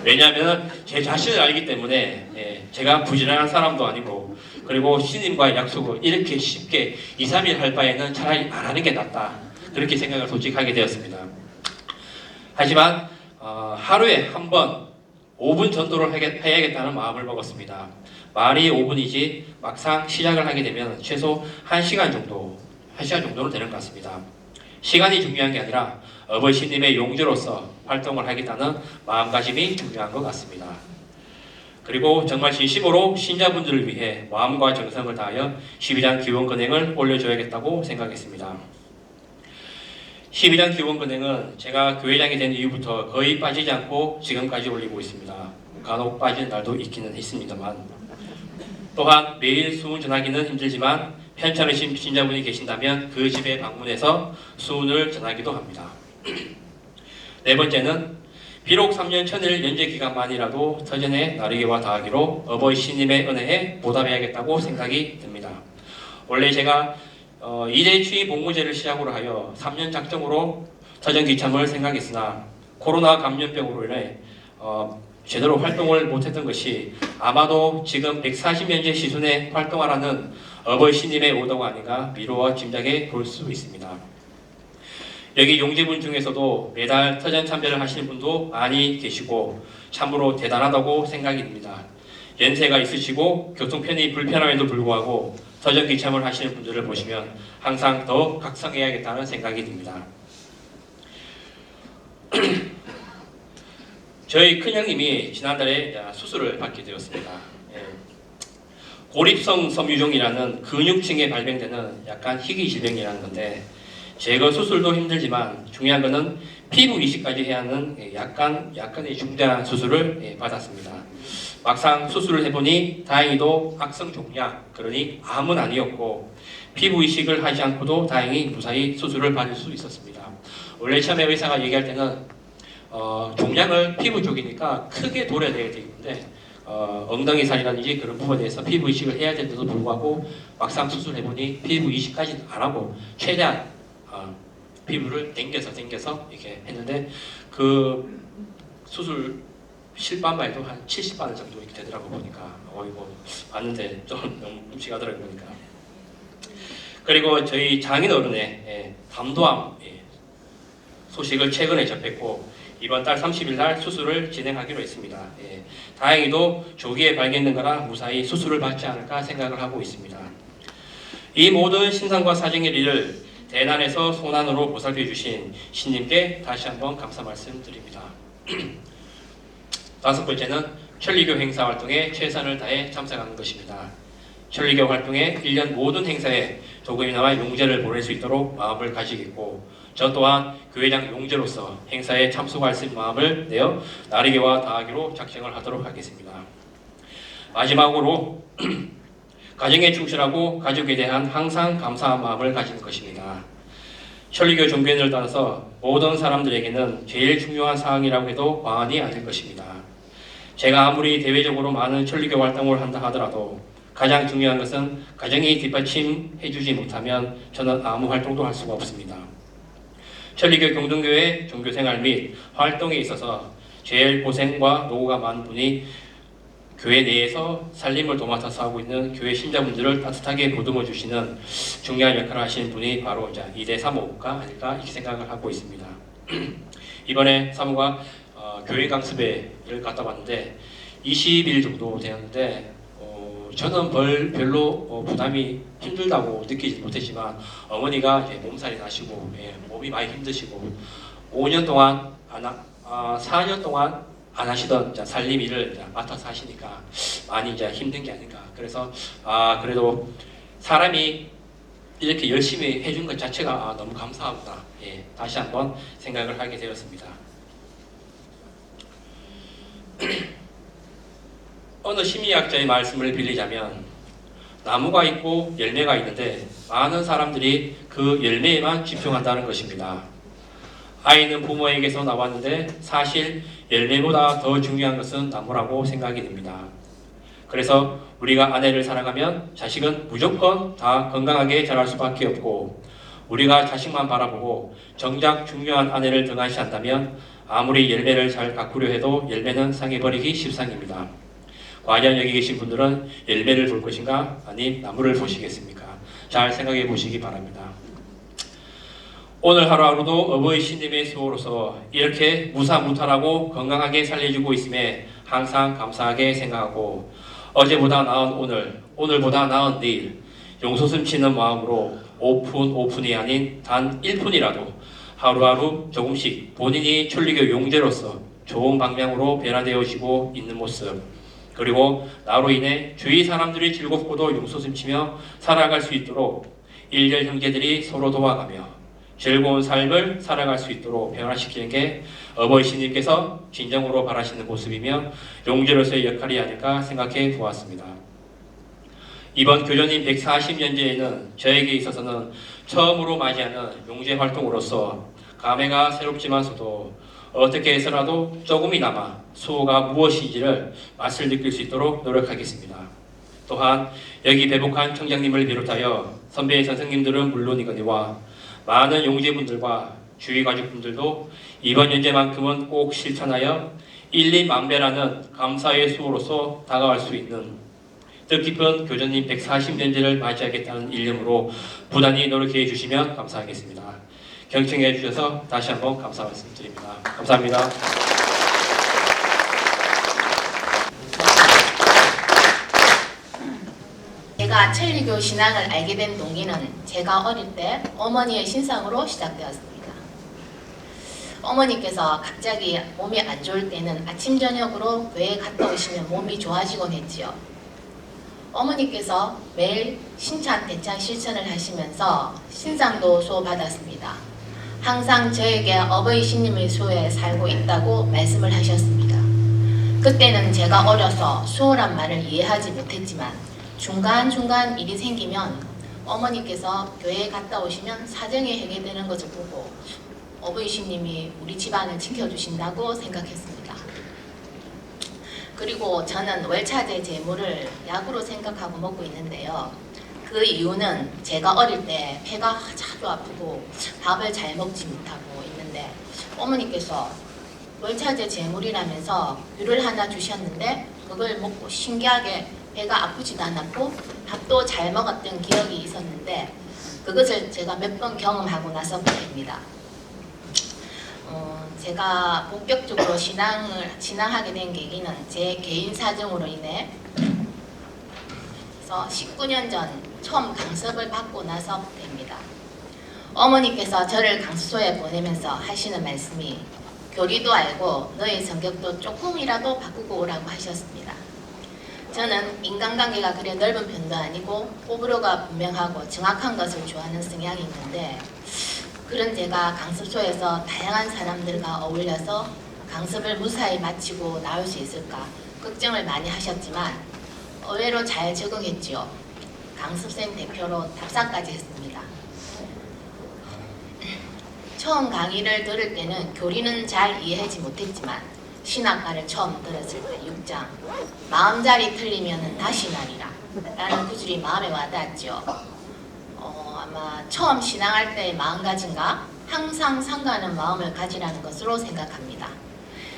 왜냐하면 제 자신을 알기 때문에 제가 부지런한 사람도 아니고 그리고 신님과의 약속을 이렇게 쉽게 2, 3일 할 바에는 차라리 안 하는 게 낫다. 그렇게 생각을 솔직하게 되었습니다. 하지만 하루에 한 번 5분 전도를 해야겠다는 마음을 먹었습니다. 말이 5분이지 막상 시작을 하게 되면 최소 1시간 정도는 되는 것 같습니다. 시간이 중요한 게 아니라 어버이 신님의 용주로서 활동을 하겠다는 마음가짐이 중요한 것 같습니다. 그리고 정말 진심으로 신자분들을 위해 마음과 정성을 다하여 12장 기원근행을 올려줘야겠다고 생각했습니다. 12장 기원근행은 제가 교회장이 된 이후부터 거의 빠지지 않고 지금까지 올리고 있습니다. 간혹 빠지는 날도 있기는 있습니다만 또한 매일 수훈 전하기는 힘들지만 편찮으신 신자분이 계신다면 그 집에 방문해서 수훈을 전하기도 합니다. 네 번째는 비록 3년 1000일 연재 기간만이라도 터전에 나르기와 다하기로 어버이 신님의 은혜에 보답해야겠다고 생각이 듭니다. 원래 제가 2대 취임 복무제를 시작으로 하여 3년 작정으로 터전 기참을 생각했으나 코로나 감염병으로 인해 제대로 활동을 못했던 것이 아마도 지금 140년제 시순에 활동하라는 어버이 신님의 오도가 아닌가 미루어 짐작해 볼 수 있습니다. 여기 용제분 중에서도 매달 터전 참배를 하시는 분도 많이 계시고 참으로 대단하다고 생각이 듭니다. 연세가 있으시고 교통편이 불편함에도 불구하고 터전 기참을 하시는 분들을 보시면 항상 더 각성해야겠다는 생각이 듭니다. 저희 큰형님이 지난달에 수술을 받게 되었습니다. 고립성 섬유종이라는 근육층에 발병되는 약간 희귀 질병이라는 건데 제거 수술도 힘들지만 중요한 것은 피부 이식까지 해야 하는 약간의 중대한 수술을 받았습니다. 막상 수술을 해보니 다행히도 악성 종양, 그러니 암은 아니었고 피부 이식을 하지 않고도 다행히 무사히 수술을 받을 수 있었습니다. 원래 처음에 의사가 얘기할 때는 종양을 피부 쪽이니까 크게 돌려야 되는데 엉덩이 살이라든지 그런 부분에서 피부 이식을 해야 되는데도 불구하고 막상 수술해보니 피부 이식까지는 안 하고 최대한 피부를 당겨서 이렇게 했는데 그 수술 실반만 해도 한 70반 정도 이렇게 되더라고 보니까 이거 봤는데 좀 너무 끔찍하더라고 보니까. 그리고 저희 장인어른의 담도암 소식을 최근에 접했고 이번 달 30일 날 수술을 진행하기로 했습니다. 다행히도 조기에 발견된 거라 무사히 수술을 받지 않을까 생각을 하고 있습니다. 이 모든 신상과 사정의 일을 대난에서 손안으로 보살펴 주신 신님께 다시 한번 감사 말씀드립니다. 다섯 번째는 천리교 행사 활동에 최선을 다해 참석하는 것입니다. 천리교 활동의 1년 모든 행사에 조금이나마 용제를 보낼 수 있도록 마음을 가지겠고 저 또한 교회장 용제로서 행사에 참석할 수 있는 마음을 내어 나르기와 다하기로 작정을 하도록 하겠습니다. 마지막으로 가정에 충실하고 가족에 대한 항상 감사한 마음을 가지는 것입니다. 천리교 종교인을 따라서 모든 사람들에게는 제일 중요한 사항이라고 해도 과언이 아닐 것입니다. 제가 아무리 대외적으로 많은 천리교 활동을 한다 하더라도 가장 중요한 것은 가정이 뒷받침해주지 못하면 저는 아무 활동도 할 수가 없습니다. 천리교 경동교회 종교생활 및 활동에 있어서 제일 고생과 노고가 많은 분이 교회 내에서 살림을 도맡아서 하고 있는 교회 신자분들을 따뜻하게 보듬어 주시는 중요한 역할을 하시는 분이 바로 이대 사모가 아닐까 이렇게 생각을 하고 있습니다. 이번에 사모가 교회 강습회를 갔다 왔는데 20일 정도 되었는데 저는 별로 부담이 힘들다고 느끼지 못했지만 어머니가 이제 몸살이 나시고 몸이 많이 힘드시고 5년 동안 4년 동안 안 하시던 이제 살림 일을 이제 맡아서 하시니까 많이 이제 힘든 게 아닌가. 그래서 그래도 사람이 이렇게 열심히 해준 것 자체가 너무 감사하구나. 다시 한번 생각을 하게 되었습니다. 어느 심리학자의 말씀을 빌리자면 나무가 있고 열매가 있는데 많은 사람들이 그 열매에만 집중한다는 것입니다. 아이는 부모에게서 나왔는데 사실 열매보다 더 중요한 것은 나무라고 생각이 됩니다. 그래서 우리가 아내를 사랑하면 자식은 무조건 다 건강하게 자랄 수밖에 없고 우리가 자식만 바라보고 정작 중요한 아내를 등한시한다면 아무리 열매를 잘 가꾸려 해도 열매는 상해버리기 십상입니다. 과연 여기 계신 분들은 열매를 볼 것인가 아님 나무를 보시겠습니까? 잘 생각해 보시기 바랍니다. 오늘 하루하루도 어버이 신님의 수호로서 이렇게 무사무탈하고 건강하게 살려주고 있음에 항상 감사하게 생각하고 어제보다 나은 오늘, 오늘보다 나은 내일 용솟음 치는 마음으로 오픈이 아닌 단 1푼이라도 하루하루 조금씩 본인이 천리교 용제로서 좋은 방향으로 변화되어지고 있는 모습 그리고 나로 인해 주위 사람들이 즐겁고도 용솟음치며 살아갈 수 있도록 일렬 형제들이 서로 도와가며 즐거운 삶을 살아갈 수 있도록 변화시키는 게 어버이 신님께서 진정으로 바라시는 모습이며 용제로서의 역할이 아닐까 생각해 보았습니다. 이번 교조님 140년제에는 저에게 있어서는 처음으로 맞이하는 용제 활동으로서 감회가 새롭지만서도 어떻게 해서라도 조금이나마 수호가 무엇인지를 맛을 느낄 수 있도록 노력하겠습니다. 또한 여기 배복한 청장님을 비롯하여 선배 선생님들은 물론이거니와 많은 용제분들과 주위 가족분들도 이번 연제만큼은 꼭 실천하여 일리망배라는 감사의 수호로서 다가갈 수 있는 뜻깊은 교조님 140년제를 맞이하겠다는 일념으로 부단히 노력해 주시면 감사하겠습니다. 경청해 주셔서 다시 한번 감사 말씀드립니다. 감사합니다. 제가 천리교 신앙을 알게 된 동기는 제가 어릴 때 어머니의 신상으로 시작되었습니다. 어머니께서 갑자기 몸이 안 좋을 때는 아침 저녁으로 교회에 갔다 오시면 몸이 좋아지곤 했지요. 어머니께서 매일 신찬 대찬 실천을 하시면서 신상도 수호받았습니다. 항상 저에게 어버이 신님의 수호에 살고 있다고 말씀을 하셨습니다. 그때는 제가 어려서 수호란 말을 이해하지 못했지만 중간중간 일이 생기면 어머니께서 교회에 갔다 오시면 사정이 해결되는 것을 보고 어버이 신님이 우리 집안을 지켜주신다고 생각했습니다. 그리고 저는 월차제 제물을 약으로 생각하고 먹고 있는데요. 그 이유는 제가 어릴 때 배가 자주 아프고 밥을 잘 먹지 못하고 있는데 어머니께서 월차제 제물이라면서 귤을 하나 주셨는데 그걸 먹고 신기하게 배가 아프지도 않았고 밥도 잘 먹었던 기억이 있었는데 그것을 제가 몇 번 경험하고 나서부터입니다. 제가 본격적으로 신앙하게 된 계기는 제 개인 사정으로 인해 그래서 19년 전 처음 강습을 받고 나서부터입니다. 어머니께서 저를 강수소에 보내면서 하시는 말씀이 교리도 알고 너의 성격도 조금이라도 바꾸고 오라고 하셨습니다. 저는 인간관계가 그리 넓은 편도 아니고 호불호가 분명하고 정확한 것을 좋아하는 성향이 있는데 그런 제가 강습소에서 다양한 사람들과 어울려서 강습을 무사히 마치고 나올 수 있을까 걱정을 많이 하셨지만 의외로 잘 적응했지요. 강습생 대표로 답사까지 했습니다. 처음 강의를 들을 때는 교리는 잘 이해하지 못했지만 신학과를 처음 들었을 때 6장 마음자리 틀리면 다시 나리라 라는 구절이 마음에 와닿았죠. 아마 처음 신앙할 때의 마음가짐과 항상 상가하는 마음을 가지라는 것으로 생각합니다.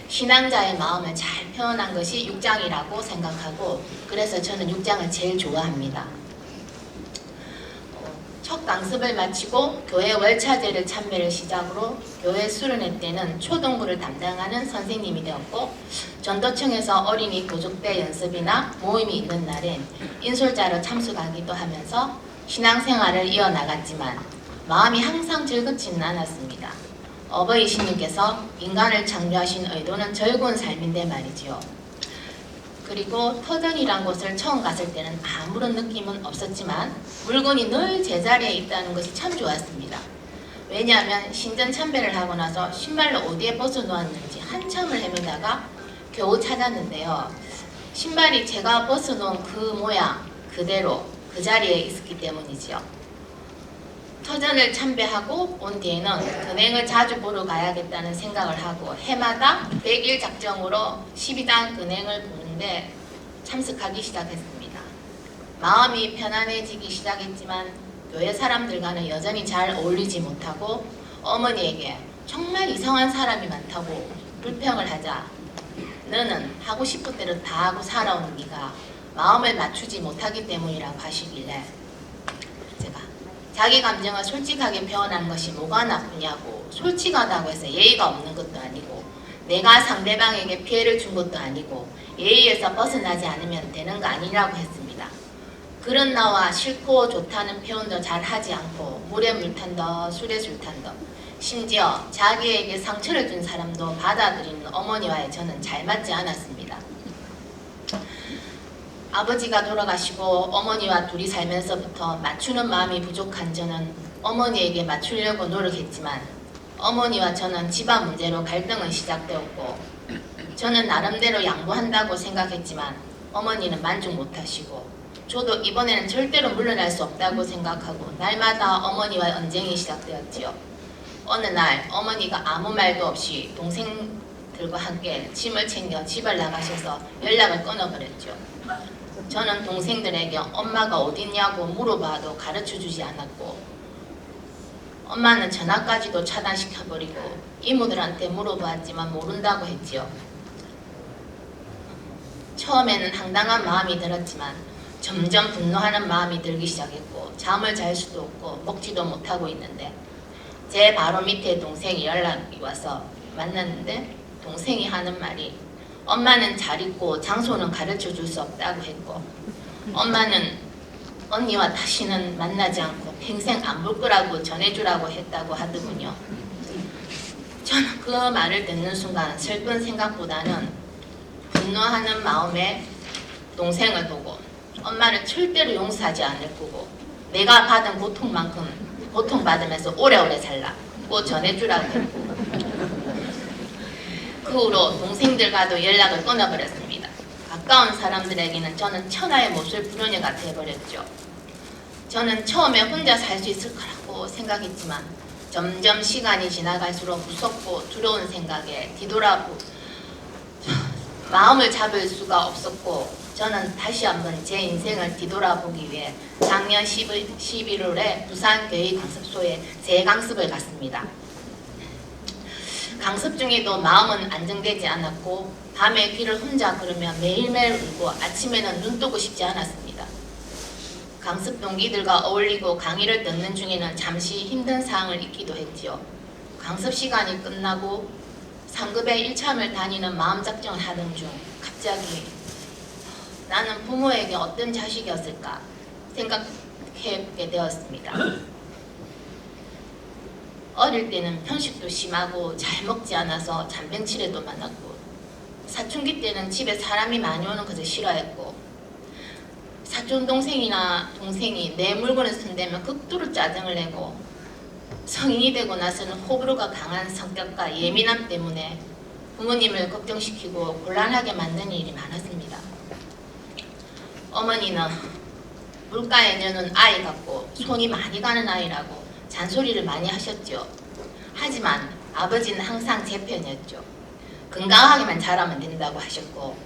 신앙자의 마음을 잘 표현한 것이 6장이라고 생각하고 그래서 저는 6장을 제일 좋아합니다. 첫 강습을 마치고 교회 월차제를 참배를 시작으로 교회 수련회 때는 초등부를 담당하는 선생님이 되었고, 전도청에서 어린이 교족대 연습이나 모임이 있는 날엔 인솔자로 참석하기도 하면서 신앙생활을 이어나갔지만 마음이 항상 즐겁지는 않았습니다. 어버이 신님께서 인간을 창조하신 의도는 즐거운 삶인데 말이지요. 그리고 터전이란 곳을 처음 갔을 때는 아무런 느낌은 없었지만 물건이 늘 제자리에 있다는 것이 참 좋았습니다. 왜냐하면 신전 참배를 하고 나서 신발을 어디에 벗어놓았는지 한참을 헤매다가 겨우 찾았는데요. 신발이 제가 벗어놓은 그 모양 그대로 그 자리에 있었기 때문이지요. 터전을 참배하고 온 뒤에는 근행을 자주 보러 가야겠다는 생각을 하고 해마다 100일 작정으로 12단 근행을 보는데 참석하기 시작했습니다. 마음이 편안해지기 시작했지만 교회 사람들과는 여전히 잘 어울리지 못하고 어머니에게 정말 이상한 사람이 많다고 불평을 하자 너는 하고 싶은 대로 다 하고 살아온 네가 마음을 맞추지 못하기 때문이라고 하시길래 제가 자기 감정을 솔직하게 표현하는 것이 뭐가 나쁘냐고, 솔직하다고 해서 예의가 없는 것도 아니고 내가 상대방에게 피해를 준 것도 아니고 예의에서 벗어나지 않으면 되는 거 아니라고 했습니다. 그런 나와 싫고 좋다는 표현도 잘 하지 않고 물에 물 탄다 술에 술 탄다, 심지어 자기에게 상처를 준 사람도 받아들이는 어머니와의 저는 잘 맞지 않았습니다. 아버지가 돌아가시고 어머니와 둘이 살면서부터 맞추는 마음이 부족한 저는 어머니에게 맞추려고 노력했지만 어머니와 저는 집안 문제로 갈등은 시작되었고 저는 나름대로 양보한다고 생각했지만 어머니는 만족 못하시고 저도 이번에는 절대로 물러날 수 없다고 생각하고 날마다 어머니와 언쟁이 시작되었지요. 어느 날 어머니가 아무 말도 없이 동생들과 함께 짐을 챙겨 집을 나가셔서 연락을 끊어버렸죠. 저는 동생들에게 엄마가 어딨냐고 물어봐도 가르쳐주지 않았고 엄마는 전화까지도 차단시켜버리고 이모들한테 물어봤지만 모른다고 했지요. 처음에는 황당한 마음이 들었지만 점점 분노하는 마음이 들기 시작했고 잠을 잘 수도 없고 먹지도 못하고 있는데 제 바로 밑에 동생이 연락이 와서 만났는데 동생이 하는 말이 엄마는 잘 있고 장소는 가르쳐 줄 수 없다고 했고 엄마는 언니와 다시는 만나지 않고 평생 안 볼 거라고 전해주라고 했다고 하더군요. 저는 그 말을 듣는 순간 슬픈 생각보다는 분노하는 마음에 동생을 보고 엄마를 절대로 용서하지 않을 거고 내가 받은 고통만큼 고통받으면서 오래오래 살라고 전해주라고 했고 그 후로 동생들과도 연락을 끊어버렸습니다. 가까운 사람들에게는 저는 천하의 몹쓸 불효녀가 되어버렸죠. 저는 처음에 혼자 살 수 있을 거라고 생각했지만 점점 시간이 지나갈수록 무섭고 두려운 생각에 마음을 잡을 수가 없었고 저는 다시 한번 제 인생을 뒤돌아보기 위해 작년 11월에 부산교회 강습소에 재강습을 갔습니다. 강습 중에도 마음은 안정되지 않았고 밤에 귀를 혼자 걸으며 매일매일 울고 아침에는 눈 뜨고 싶지 않았습니다. 강습 동기들과 어울리고 강의를 듣는 중에는 잠시 힘든 사항을 잊기도 했지요. 강습 시간이 끝나고 상급의 일참을 다니는 마음 작정을 하던 중 갑자기 나는 부모에게 어떤 자식이었을까 생각해보게 되었습니다. 어릴 때는 편식도 심하고 잘 먹지 않아서 잔병치레도 많았고 사춘기 때는 집에 사람이 많이 오는 것을 싫어했고 사촌 동생이나 동생이 내 물건을 손대면 극도로 짜증을 내고 성인이 되고 나서는 호불호가 강한 성격과 예민함 때문에 부모님을 걱정시키고 곤란하게 만드는 일이 많았습니다. 어머니는 물가에 넣는 아이 같고 손이 많이 가는 아이라고 잔소리를 많이 하셨죠. 하지만 아버지는 항상 제 편이었죠. 건강하게만 자라면 된다고 하셨고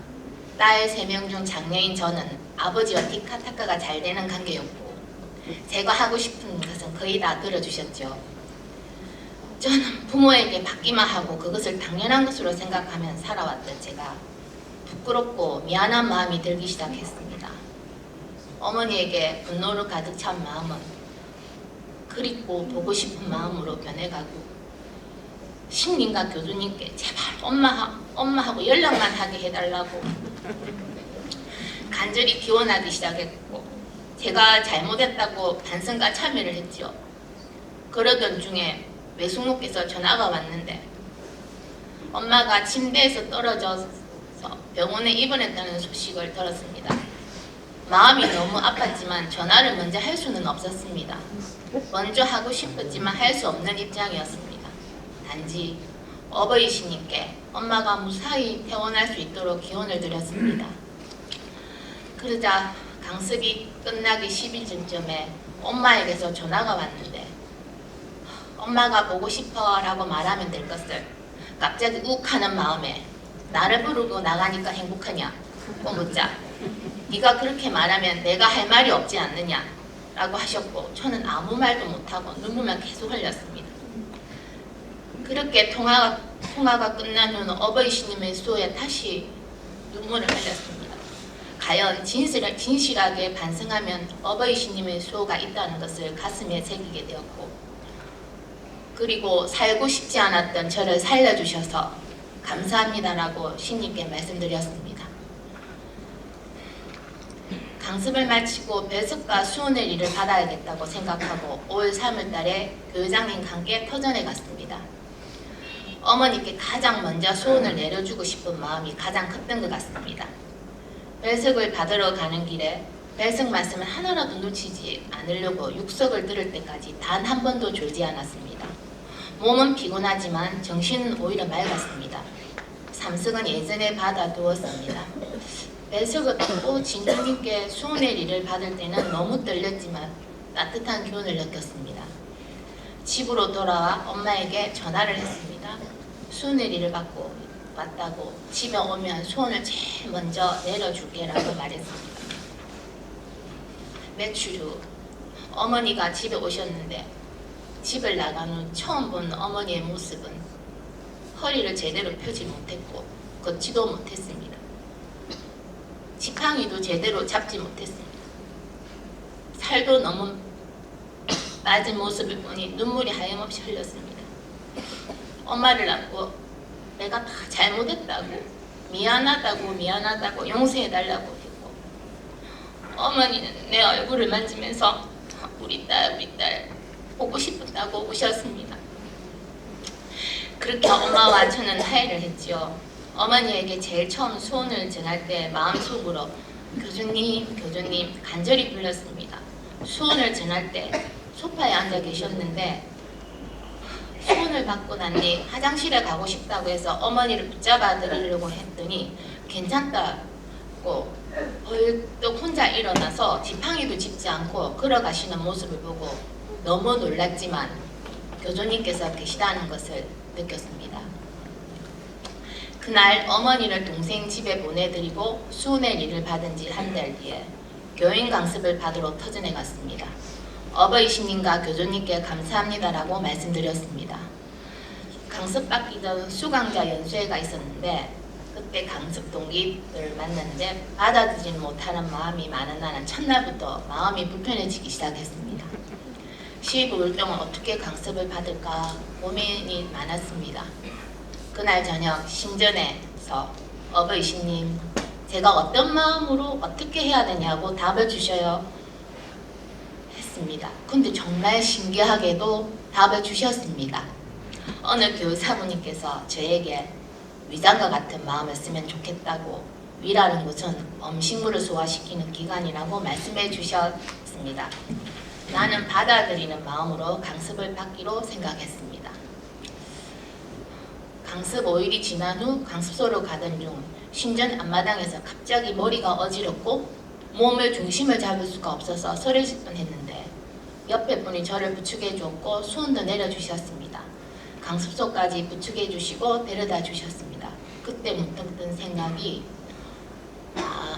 딸 3명 중 장녀인 저는 아버지와 티카타카가 잘 되는 관계였고 제가 하고 싶은 것은 거의 다 들어주셨죠. 저는 부모에게 받기만 하고 그것을 당연한 것으로 생각하며 살아왔던 제가 부끄럽고 미안한 마음이 들기 시작했습니다. 어머니에게 분노로 가득 찬 마음은 그립고 보고 싶은 마음으로 변해가고 신님과 교주님께 제발 엄마하고 연락만 하게 해달라고 간절히 기원하기 시작했고 제가 잘못했다고 반성과 참여를 했죠. 그러던 중에 외숙모께서 전화가 왔는데 엄마가 침대에서 떨어져서 병원에 입원했다는 소식을 들었습니다. 마음이 너무 아팠지만 전화를 먼저 할 수는 없었습니다. 먼저 하고 싶었지만 할 수 없는 입장이었습니다. 단지 어버이 신님께 엄마가 무사히 퇴원할 수 있도록 기원을 드렸습니다. 그러자 강습이 끝나기 10일쯤에 엄마에게서 전화가 왔는데 엄마가 보고 싶어 라고 말하면 될 것을 갑자기 욱하는 마음에 나를 부르고 나가니까 행복하냐 고 묻자 네가 그렇게 말하면 내가 할 말이 없지 않느냐 라고 하셨고 저는 아무 말도 못하고 눈물만 계속 흘렸습니다. 그렇게 통화가 끝난 후는 어버이 신님의 수호에 다시 눈물을 흘렸습니다. 과연 진실하게 반성하면 어버이 신님의 수호가 있다는 것을 가슴에 새기게 되었고 그리고 살고 싶지 않았던 저를 살려주셔서 감사합니다라고 신님께 말씀드렸습니다. 강습을 마치고 배석과 수훈의 일을 받아야겠다고 생각하고 올 3월달에 교회장님과 함께 터전에 갔습니다. 어머니께 가장 먼저 수훈을 내려주고 싶은 마음이 가장 컸던 것 같습니다. 배석을 받으러 가는 길에 배석 말씀을 하나라도 놓치지 않으려고 육석을 들을 때까지 단 한 번도 졸지 않았습니다. 몸은 피곤하지만 정신은 오히려 맑았습니다. 삼석은 예전에 받아두었습니다. 배석을 받고 진주님께 수훈의 일을 받을 때는 너무 떨렸지만 따뜻한 기운을 느꼈습니다. 집으로 돌아와 엄마에게 전화를 했습니다. 수훈의 일을 받고 왔다고 집에 오면 수훈을 제일 먼저 내려줄게 라고 말했습니다. 며칠 후 어머니가 집에 오셨는데 집을 나간 후 처음 본 어머니의 모습은 허리를 제대로 펴지 못했고 걷지도 못했습니다. 지팡이도 제대로 잡지 못했습니다. 살도 너무 빠진 모습을 보니 눈물이 하염없이 흘렸습니다. 엄마를 안고 내가 다 잘못했다고 미안하다고 용서해달라고 했고 어머니는 내 얼굴을 만지면서 우리 딸 보고 싶었다고 우셨습니다. 그렇게 엄마와 저는 화해를 했지요. 어머니에게 제일 처음 소원을 전할 때 마음속으로 교주님 간절히 불렀습니다. 소원을 전할 때 소파에 앉아 계셨는데 소원을 받고 난 뒤 화장실에 가고 싶다고 해서 어머니를 붙잡아 드리려고 했더니 괜찮다고 벌떡 혼자 일어나서 지팡이도 짚지 않고 걸어가시는 모습을 보고 너무 놀랐지만 교주님께서 계시다는 것을 느꼈습니다. 그날 어머니를 동생 집에 보내드리고 수훈의 일을 받은 지 한 달 뒤에 교인 강습을 받으러 터전에 갔습니다. 어버이 신님과 교주님께 감사합니다라고 말씀드렸습니다. 강습 받기 전 수강자 연수회가 있었는데 그때 강습 동기들 만났는데 받아들이지 못하는 마음이 많은 나는 첫날부터 마음이 불편해지기 시작했습니다. 15일 동안 어떻게 강습을 받을까 고민이 많았습니다. 그날 저녁 신전에서 어버이 신님 제가 어떤 마음으로 어떻게 해야 되냐고 답을 주셔요 했습니다. 근데 정말 신기하게도 답을 주셨습니다. 어느 교사분님께서 저에게 위장과 같은 마음을 쓰면 좋겠다고 위라는 것은 음식물을 소화시키는 기관이라고 말씀해 주셨습니다. 나는 받아들이는 마음으로 강습을 받기로 생각했습니다. 강습 5일이 지난 후 강습소로 가던 중 신전 앞마당에서 갑자기 머리가 어지럽고 몸의 중심을 잡을 수가 없어서 쓰러질 뻔했는데 옆에 분이 저를 부축해 주었고 수은도 내려주셨습니다. 강습소까지 부축해 주시고 데려다 주셨습니다. 그때 문득 든 생각이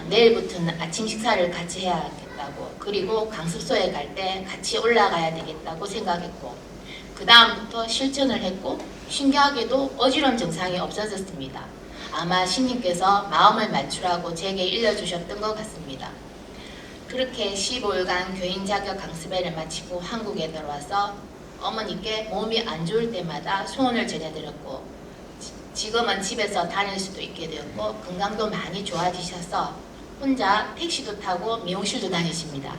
내일부터는 아침 식사를 같이 해야겠다고 그리고 강습소에 갈 때 같이 올라가야 되겠다고 생각했고 그 다음부터 실천을 했고 신기하게도 어지러운 증상이 없어졌습니다. 아마 신님께서 마음을 맞추라고 제게 일러주셨던 것 같습니다. 그렇게 15일간 교인 자격 강습회를 마치고 한국에 들어와서 어머니께 몸이 안 좋을 때마다 소원을 전해드렸고 지금은 집에서 다닐 수도 있게 되었고 건강도 많이 좋아지셔서 혼자 택시도 타고 미용실도 다니십니다.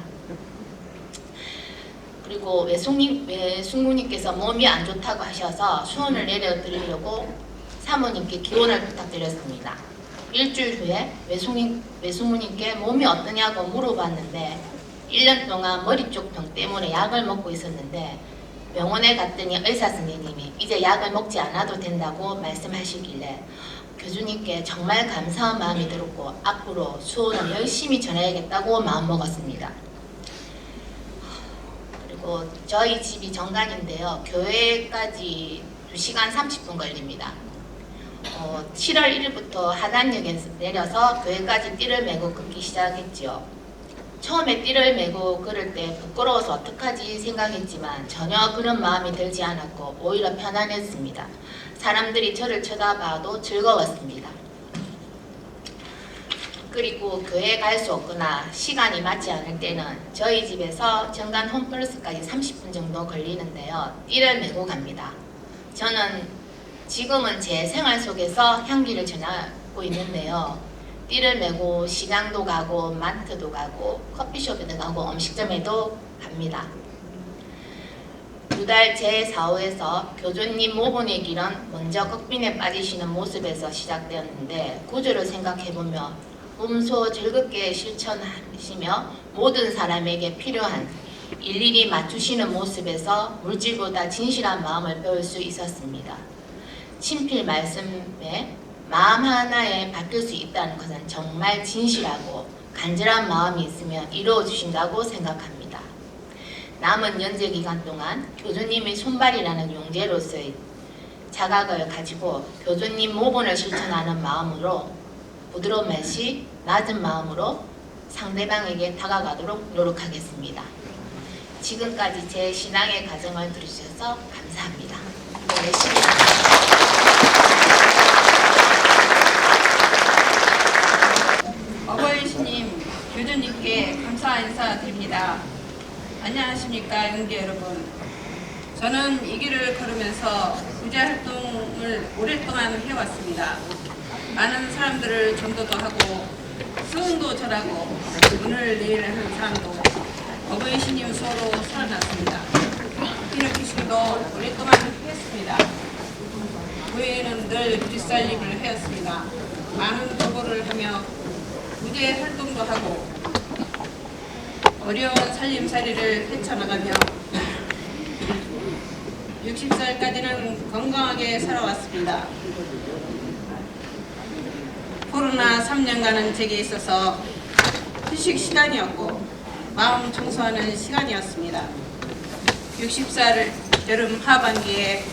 그리고 외숙모님께서 몸이 안 좋다고 하셔서 소원을 내려드리려고 사모님께 기원을 부탁드렸습니다. 일주일 후에 외숙모님께 몸이 어떠냐고 물어봤는데 1년 동안 머리 쪽 병 때문에 약을 먹고 있었는데 병원에 갔더니 의사 선생님이 이제 약을 먹지 않아도 된다고 말씀하시길래 교주님께 정말 감사한 마음이 들었고 앞으로 소원을 열심히 전해야겠다고 마음먹었습니다. 그리고 저희 집이 정관인데요. 교회까지 2시간 30분 걸립니다. 7월 1일부터 하단역에서 내려서 교회까지 띠를 메고 걷기 시작했지요. 처음에 띠를 메고 걸을 때 부끄러워서 어떡하지 생각했지만 전혀 그런 마음이 들지 않았고 오히려 편안했습니다. 사람들이 저를 쳐다봐도 즐거웠습니다. 그리고 교회에 갈 수 없거나 시간이 맞지 않을 때는 저희 집에서 정관 홈플러스까지 30분 정도 걸리는데요. 띠를 메고 갑니다. 저는 지금은 제 생활 속에서 향기를 전하고 있는데요. 띠를 메고 시장도 가고 마트도 가고 커피숍에도 가고 음식점에도 갑니다. 두 달 제4호에서 교주님 모본의 길은 먼저 극빈에 빠지시는 모습에서 시작되었는데 구조를 생각해보며 몸소 즐겁게 실천하시며 모든 사람에게 필요한 일일이 맞추시는 모습에서 물질보다 진실한 마음을 배울 수 있었습니다. 친필 말씀에 마음 하나에 바뀔 수 있다는 것은 정말 진실하고 간절한 마음이 있으면 이루어주신다고 생각합니다. 남은 연재 기간 동안 교주님의 손발이라는 용제로서의 자각을 가지고 교주님 모본을 실천하는 마음으로 부드러운 말씨, 낮은 마음으로 상대방에게 다가가도록 노력하겠습니다. 지금까지 제 신앙의 과정을 들으셔서 감사합니다. 열심히 어버이 신임 교주님께 감사 인사드립니다. 안녕하십니까 영계 여러분. 저는 이 길을 걸으면서 구제 활동을 오랫동안 해왔습니다. 많은 사람들을 전도도 하고 수흥도 전하고 오늘 내일 하는 사람도 어버이 신임 수호로 살아났습니다. 기록기식도 오랫동안 했습니다. 교회는 늘 뒷살림을 하였습니다. 많은 도보를 하며 구제 활동도 하고 어려운 살림살이를 헤쳐나가며 60살까지는 건강하게 살아왔습니다. 코로나 3년간은 제게 있어서 휴식 시간이었고 마음 청소하는 시간이었습니다. 60살 여름 하반기에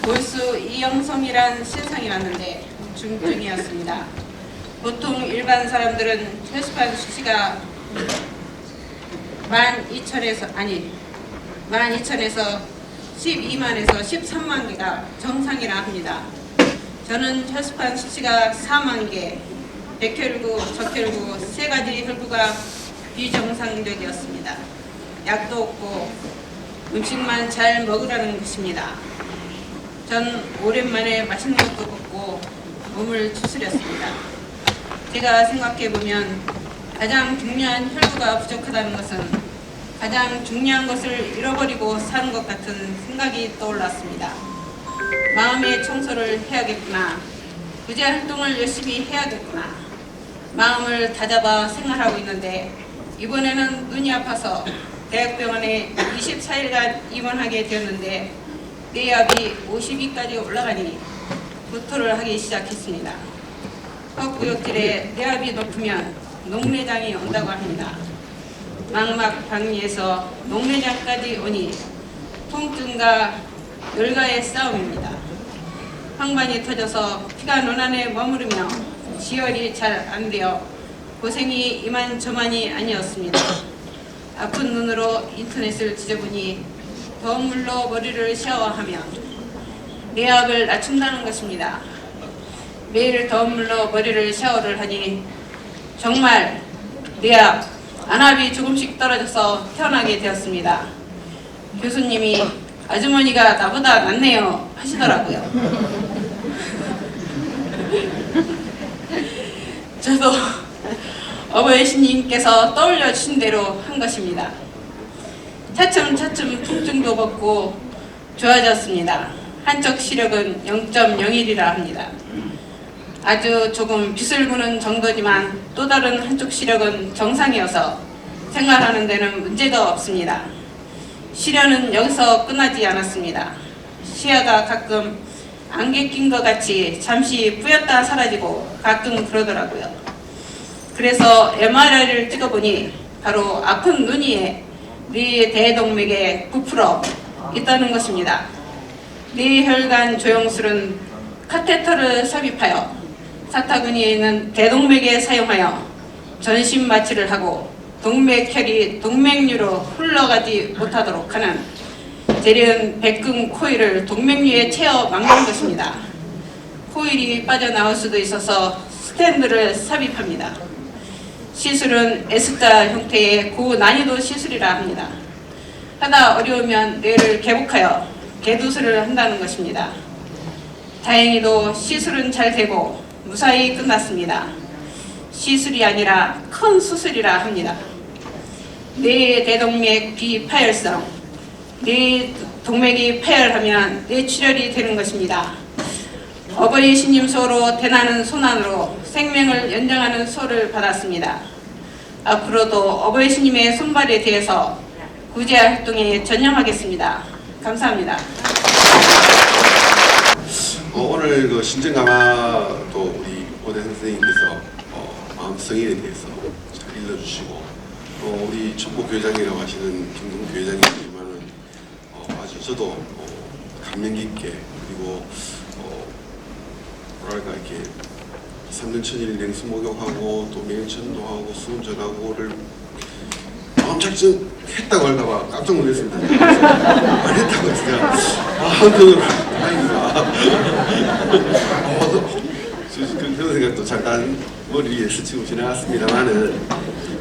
골수 이영섬이란 신상이 왔는데 중증이었습니다. 보통 일반 사람들은 혈소판 수치가 12,000에서 12만에서 13만 개가 정상이라 합니다. 저는 혈소판 수치가 4만 개, 백혈구, 적혈구 세 가지 혈구가 비정상적이었습니다. 약도 없고 음식만 잘 먹으라는 것입니다. 전 오랜만에 맛있는 것도 먹고 몸을 추스렸습니다. 제가 생각해보면 가장 중요한 혈구가 부족하다는 것은 가장 중요한 것을 잃어버리고 사는 것 같은 생각이 떠올랐습니다. 마음의 청소를 해야겠구나. 구제 활동을 열심히 해야겠구나. 마음을 다잡아 생활하고 있는데 이번에는 눈이 아파서 대학병원에 24일간 입원하게 되었는데 뇌압이 52까지 올라가니 구토를 하기 시작했습니다. 헛구역질에 뇌압이 높으면 녹내장이 온다고 합니다. 망막박리에서 녹내장까지 오니 통증과 열과의 싸움입니다. 황반이 터져서 피가 눈 안에 머무르며 지혈이 잘 안 되어 고생이 이만저만이 아니었습니다. 아픈 눈으로 인터넷을 뒤져보니 더운 물로 머리를 샤워하면 뇌압을 낮춘다는 것입니다. 매일 더운 물로 머리를 샤워를 하니 정말 뇌압, 안압이 조금씩 떨어져서 태어나게 되었습니다. 교수님이 아주머니가 나보다 낫네요 하시더라고요. 저도 어버이 신님께서 떠올려 주신 대로 한 것입니다. 차츰차츰 통증도 벗고 좋아졌습니다. 한쪽 시력은 0.01이라 합니다. 아주 조금 빛을 보는 정도지만 또 다른 한쪽 시력은 정상이어서 생활하는 데는 문제도 없습니다. 시련은 여기서 끝나지 않았습니다. 시야가 가끔 안개 낀 것 같이 잠시 뿌였다 사라지고 가끔 그러더라고요. 그래서 MRI를 찍어보니 바로 아픈 눈 위에 뇌 대동맥에 부풀어 있다는 것입니다. 뇌혈관 조영술은 카테터를 삽입하여 사타구니에 있는 대동맥에 사용하여 전신 마취를 하고 동맥혈이 동맥류로 흘러가지 못하도록 하는 재련 백금 코일을 동맥류에 채워 막는 것입니다. 코일이 빠져나올 수도 있어서 스탠드를 삽입합니다. 시술은 S자 형태의 고난이도 시술이라 합니다. 하다 어려우면 뇌를 개복하여 개두술을 한다는 것입니다. 다행히도 시술은 잘 되고 무사히 끝났습니다. 시술이 아니라 큰 수술이라 합니다. 뇌 대동맥 비파열성, 뇌 동맥이 파열하면 뇌출혈이 되는 것입니다. 어버이 신님 소로 대나는 손안으로 생명을 연장하는 소를 받았습니다. 앞으로도 어버이 신님의 손발에 대해서 구제 활동에 전념하겠습니다. 감사합니다. 오늘 그 신정가마도 우리 오대 선생님께서 마음 성인에 대해서 잘 일러주시고 또 우리 첩보교회장이라고 하시는 김동 교회장이지만은 아주 저도 감명 깊게 그리고 뭐랄까 이렇게 3년 천일 냉수 목욕하고 또 매일 전도하고 수원 전하고를 마음 작정했다고 할까봐 깜짝 놀랐습니다. 안 했다고 진짜 한편으로 다행이다. 그런 생각도 잠깐 머리 위에 스치고 지나갔습니다만은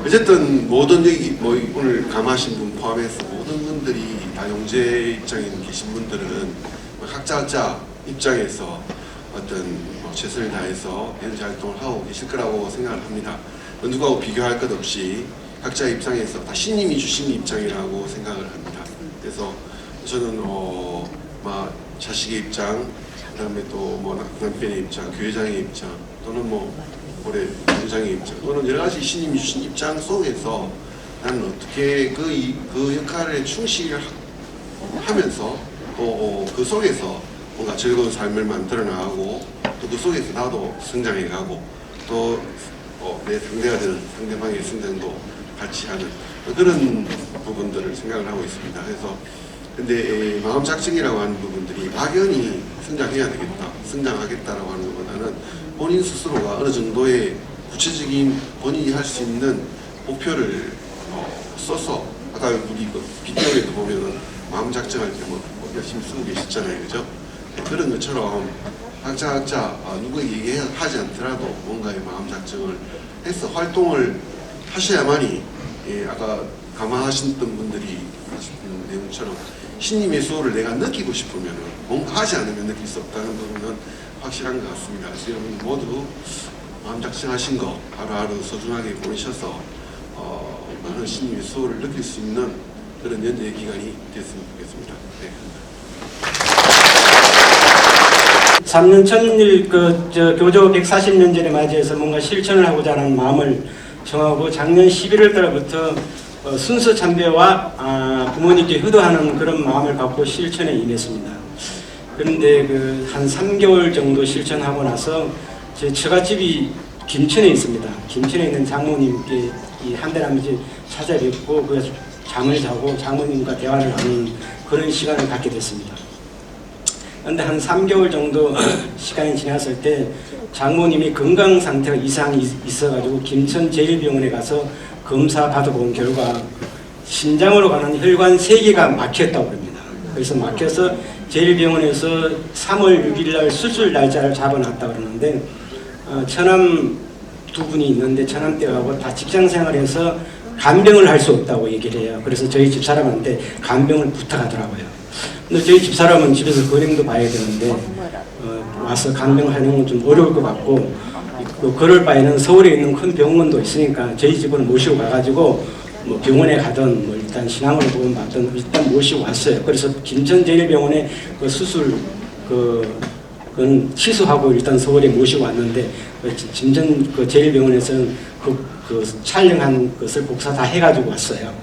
어쨌든 모든 여기 뭐 오늘 감하신 분 포함해서 모든 분들이 다 용재 입장에 계신 분들은 각자 입장에서 어떤 최선을 다해서 현재 활동을 하고 계실 거라고 생각을 합니다. 누구하고 비교할 것 없이 각자의 입장에서 다 신님이 주신 입장이라고 생각을 합니다. 그래서 저는 자식의 입장, 그다음에 또 남편의 입장, 교회장의 입장, 또는 올해 부장의 입장, 또는 여러 가지 신님이 주신 입장 속에서 나는 어떻게 그 역할에 충실하면서 또 그 속에서 뭔가 즐거운 삶을 만들어 나가고 또 그 속에서 나도 성장해 가고 또 내 상대가 되는 상대방의 성장도 같이 하는 그런 부분들을 생각을 하고 있습니다. 그래서 근데 마음 작정이라고 하는 부분들이 막연히 성장해야 되겠다, 성장하겠다라고 하는 것보다는 본인 스스로가 어느 정도의 구체적인 본인이 할 수 있는 목표를 써서 아까 우리 비디오에도 보면은 마음 작정할 때 열심히 쓰고 계셨잖아요, 그죠? 그런 것처럼 각자 누구에게 얘기하지 않더라도 뭔가의 마음 작정을 해서 활동을 하셔야만이 아까 감화하셨던 분들이 하셨던 내용처럼 신님의 수호를 내가 느끼고 싶으면 뭔가 하지 않으면 느낄 수 없다는 부분은 확실한 것 같습니다. 그래서 여러분 모두 마음 작정하신 거 하루하루 소중하게 보내셔서 많은 신님의 수호를 느낄 수 있는 그런 연대의 기간이 됐으면 좋겠습니다. 네. 3년 천일 교조 140년전에 맞이해서 뭔가 실천을 하고자 하는 마음을 정하고 작년 11월 달부터 순수 참배와 부모님께 효도하는 그런 마음을 갖고 실천에 임했습니다. 그런데 한 3개월 정도 실천하고 나서 제 처갓집이 김천에 있습니다. 김천에 있는 장모님께 한 달에 한 번씩 찾아뵙고 그래서 잠을 자고 장모님과 대화를 하는 그런 시간을 갖게 됐습니다. 그런데 한 3개월 정도 시간이 지났을 때 장모님이 건강 상태가 이상이 있어가지고 김천 제1병원에 가서 검사 받아본 결과 심장으로 가는 혈관 3개가 막혔다고 합니다. 그래서 막혀서 제1병원에서 3월 6일 날 수술 날짜를 잡아놨다고 그러는데 처남 두 분이 있는데 처남 댁하고 다 직장 생활해서 간병을 할 수 없다고 얘기를 해요. 그래서 저희 집사람한테 간병을 부탁하더라고요. 근데 저희 집사람은 집에서 건행도 봐야 되는데 와서 간병하는 건 좀 어려울 것 같고, 그럴 바에는 서울에 있는 큰 병원도 있으니까 저희 집을 모시고 가가지고 뭐 병원에 가든 뭐 일단 신앙으로 도움받든 일단 모시고 왔어요. 그래서 김천제일병원에 그 수술 그건 취소하고 일단 서울에 모시고 왔는데, 김천 그 제일병원에서는 그 촬영한 것을 복사 다 해가지고 왔어요.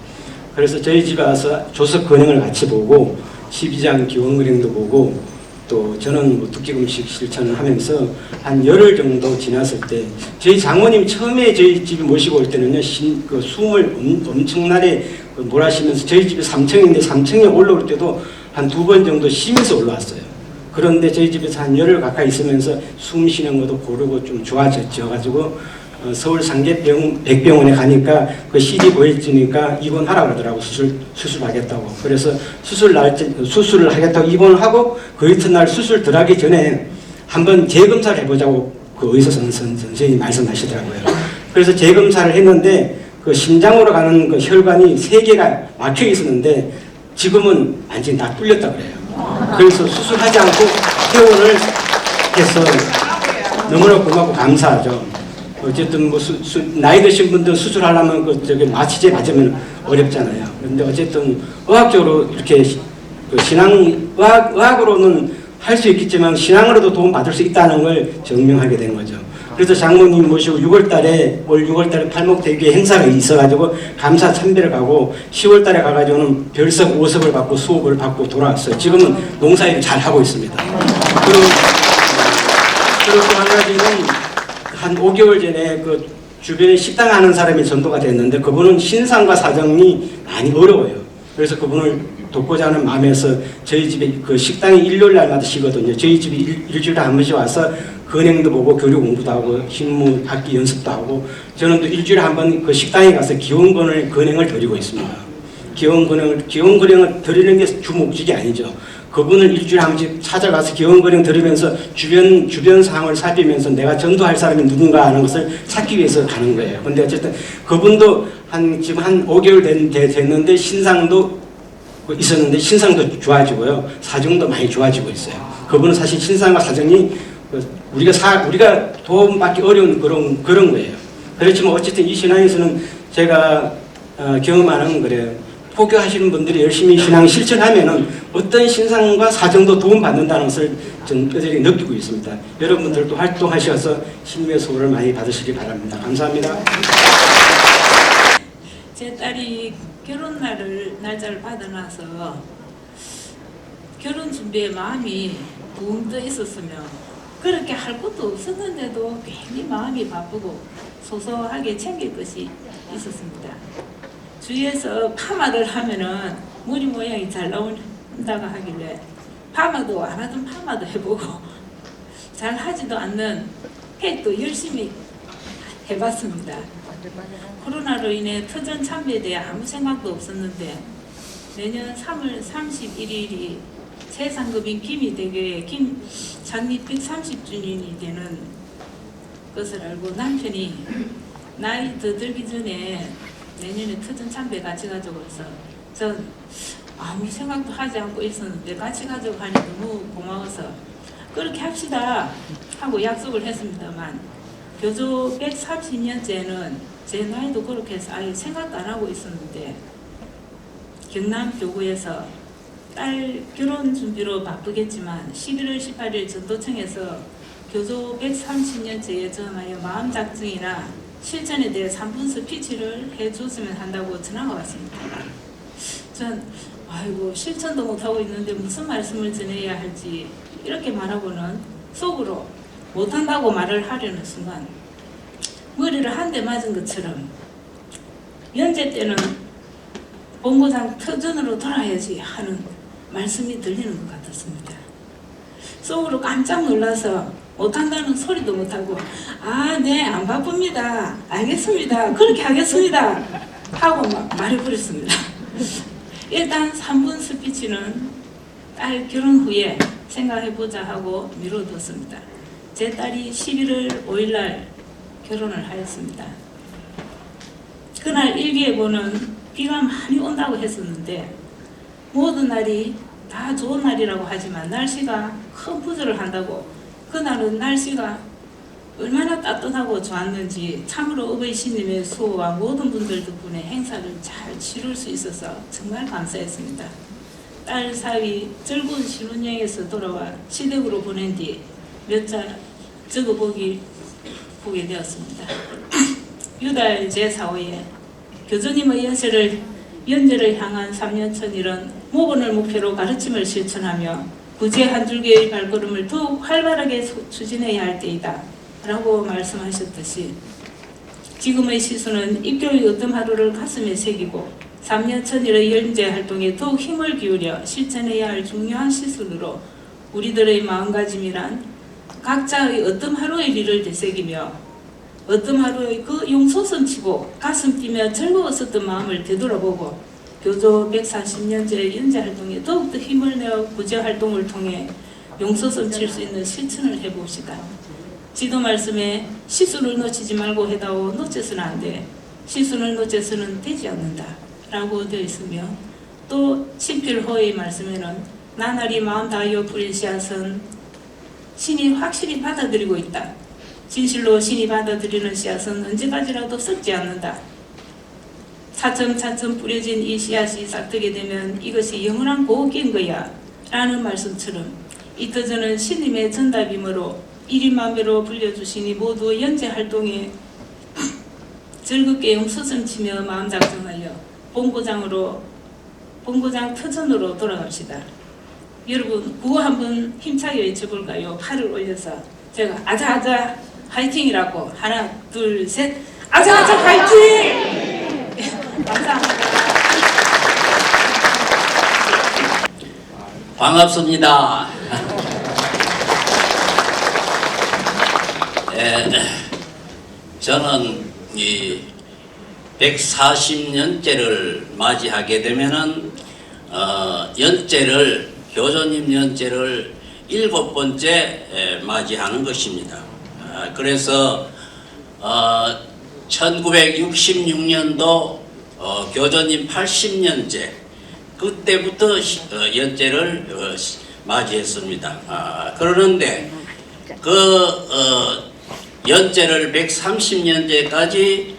그래서 저희 집에 와서 조석 근행을 같이 보고 12장 기원근행도 보고, 또 저는 뭐 두끼금식 실천을 하면서 한 열흘 정도 지났을 때, 저희 장모님 처음에 저희 집에 모시고 올 때는요, 그 숨을 엄청나게 몰아쉬면서, 저희 집이 3층인데 3층에 올라올 때도 한 2번 정도 쉬면서 올라왔어요. 그런데 저희 집에서 한 열흘 가까이 있으면서 숨 쉬는 것도 고르고 좀 좋아져가지고 서울 상계백병원에 가니까 그 CD 보여주니까 입원하라고 그러더라고. 수술하겠다고. 그래서 수술을 하겠다고 입원을 하고, 그 이튿날 수술 들어가기 전에 한번 재검사를 해보자고 그 의사 선생님이 말씀하시더라고요. 그래서 재검사를 했는데 그 심장으로 가는 그 혈관이 3개가 막혀 있었는데 지금은 완전히 다 뚫렸다 그래요. 그래서 수술하지 않고 퇴원을 해서 너무나 고맙고 감사하죠. 어쨌든 뭐 나이 드신 분들 수술하려면 저기 마취제 맞으면 어렵잖아요. 그런데 어쨌든 의학적으로 이렇게 그 의학으로는 할 수 있겠지만 신앙으로도 도움 받을 수 있다는 걸 증명하게 된 거죠. 그래서 장모님 모시고 올 6월달에 팔목대교에 행사가 있어가지고 감사 참배를 가고, 10월달에 가가지고는 별석 5석을 받고 수업을 받고 돌아왔어요. 지금은 농사일을 잘 하고 있습니다. 그리고 또 한 가지는 한 5개월 전에 그 주변에 식당 하는 사람이 전도가 됐는데, 그분은 신상과 사정이 많이 어려워요. 그래서 그분을 돕고자 하는 마음에서 저희 집에 그 식당이 일요일 날마다 쉬거든요. 저희 집에 일주일에 한 번씩 와서 근행도 보고 교류 공부도 하고 신무 악기 연습도 하고, 저는 또 일주일에 한 번 그 식당에 가서 기원근행을 드리고 있습니다. 기원근행을 드리는 게 주 목적이 아니죠. 그분을 일주일에 한 번씩 찾아가서 기원근행 들으면서 주변 상황을 살피면서 내가 전도할 사람이 누군가 하는 것을 찾기 위해서 가는 거예요. 근데 어쨌든 그분도 지금 한 5개월 됐는데 신상도 있었는데 신상도 좋아지고요. 사정도 많이 좋아지고 있어요. 그분은 사실 신상과 사정이 우리가 도움받기 어려운 그런 거예요. 그렇지만 어쨌든 이 신앙에서는 제가 경험하는 그래요. 포교하시는 분들이 열심히 신앙 실천하면은 어떤 신상과 사정도 도움받는다는 것을 저는 뼈저리 느끼고 있습니다. 여러분들도 활동하셔서 신님의 소원을 많이 받으시기 바랍니다. 감사합니다. 제 딸이 결혼 날짜를 받아놔서 결혼 준비에 마음이 붕 떠 있었으면 그렇게 할 것도 없었는데도 괜히 마음이 바쁘고 소소하게 챙길 것이 있었습니다. 주위에서 파마를 하면은 머리 모양이 잘 나온다고 하길래 파마도 안 하던 파마도 해보고 잘 하지도 않는 팩도 열심히 해봤습니다. 코로나로 인해 터전 참배에 대해 아무 생각도 없었는데 내년 3월 31일이 최상급인 김희대교의 창립 130주년이 되는 것을 알고 남편이 나이 더 들기 전에 내년에 터전 참배 같이 가자고 해서 전 아무 생각도 하지 않고 있었는데 같이 가자고 하니 너무 고마워서 그렇게 합시다 하고 약속을 했습니다만 교조 130년째는 제 나이도 그렇게 해서 아예 생각도 안 하고 있었는데 경남 교구에서 딸 결혼 준비로 바쁘겠지만 11월 18일 전도청에서 교조 130년째에 전하여 마음작정이나 실천에 대해 3분 스피치를 해줬으면 한다고 전화가 왔습니다. 전 아이고 실천도 못하고 있는데 무슨 말씀을 전해야 할지 이렇게 말하고는 속으로 못한다고 말을 하려는 순간 머리를 한 대 맞은 것처럼 연재 때는 본고장 터전으로 돌아야지 하는 말씀이 들리는 것 같았습니다. 속으로 깜짝 놀라서 못한다는 소리도 못하고 네 안 바쁩니다. 알겠습니다. 그렇게 하겠습니다. 하고 막 말해버렸습니다. 일단 3분 스피치는 딸 결혼 후에 생각해보자 하고 미뤄뒀습니다. 제 딸이 11월 5일 날 결혼을 하였습니다. 그날 일기예보는 비가 많이 온다고 했었는데 모든 날이 다 좋은 날이라고 하지만 날씨가 큰 부조를 한다고, 그날은 날씨가 얼마나 따뜻하고 좋았는지 참으로 어버이 신님의 수호와 모든 분들 덕분에 행사를 잘 치룰 수 있어서 정말 감사했습니다. 딸 사위 즐거운 신혼여행에서 돌아와 시댁으로 보낸 뒤 몇 자 적어보게 되었습니다. 유달 제4호에 교주님의 연재를 향한 3년 천일은 모본을 목표로 가르침을 실천하며 부재 한 줄기의 발걸음을 더욱 활발하게 추진해야 할 때이다 라고 말씀하셨듯이, 지금의 시수는 입교의 어떤 하루를 가슴에 새기고 3년 천일의 연재 활동에 더욱 힘을 기울여 실천해야 할 중요한 시순으로 우리들의 마음가짐이란 각자의 어떤 하루의 일을 되새기며 어떤 하루의 그 용솟음 치고 가슴 뛰며 즐거웠었던 마음을 되돌아보고 교조 140년째 연재 활동에 더욱더 힘을 내어 구제 활동을 통해 용솟음 칠 수 있는 실천을 해봅시다. 지도 말씀에 시수를 놓치지 말고 해다오 놓쳐서는 안 돼. 시수를 놓쳐서는 되지 않는다 라고 되어 있으며, 또 친필호의 말씀에는 나날이 마음 다하여 부린 씨앗은 신이 확실히 받아들이고 있다. 진실로 신이 받아들이는 씨앗은 언제까지라도 썩지 않는다. 차츰차츰 뿌려진 이 씨앗이 싹트게 되면 이것이 영원한 고기인 거야 라는 말씀처럼, 이터저는 신님의 전답이므로 일인만배로 불려주시니 모두 연재 활동에 즐겁게 용서성치며 마음 작정하여 본고장 터전으로 돌아갑시다. 여러분 구호 한번 힘차게 외쳐볼까요? 팔을 올려서 제가 아자아자 화이팅이라고, 하나 둘 셋, 아자아자 화이팅! 감사합니다. 반갑습니다. 저는 이 140년째를 맞이하게 되면은 교조님 연재를 7번째 맞이하는 것입니다. 그래서 1966년도 교조님 80년째 그때부터 연재를 맞이했습니다. 그러는데 연재를 130년째까지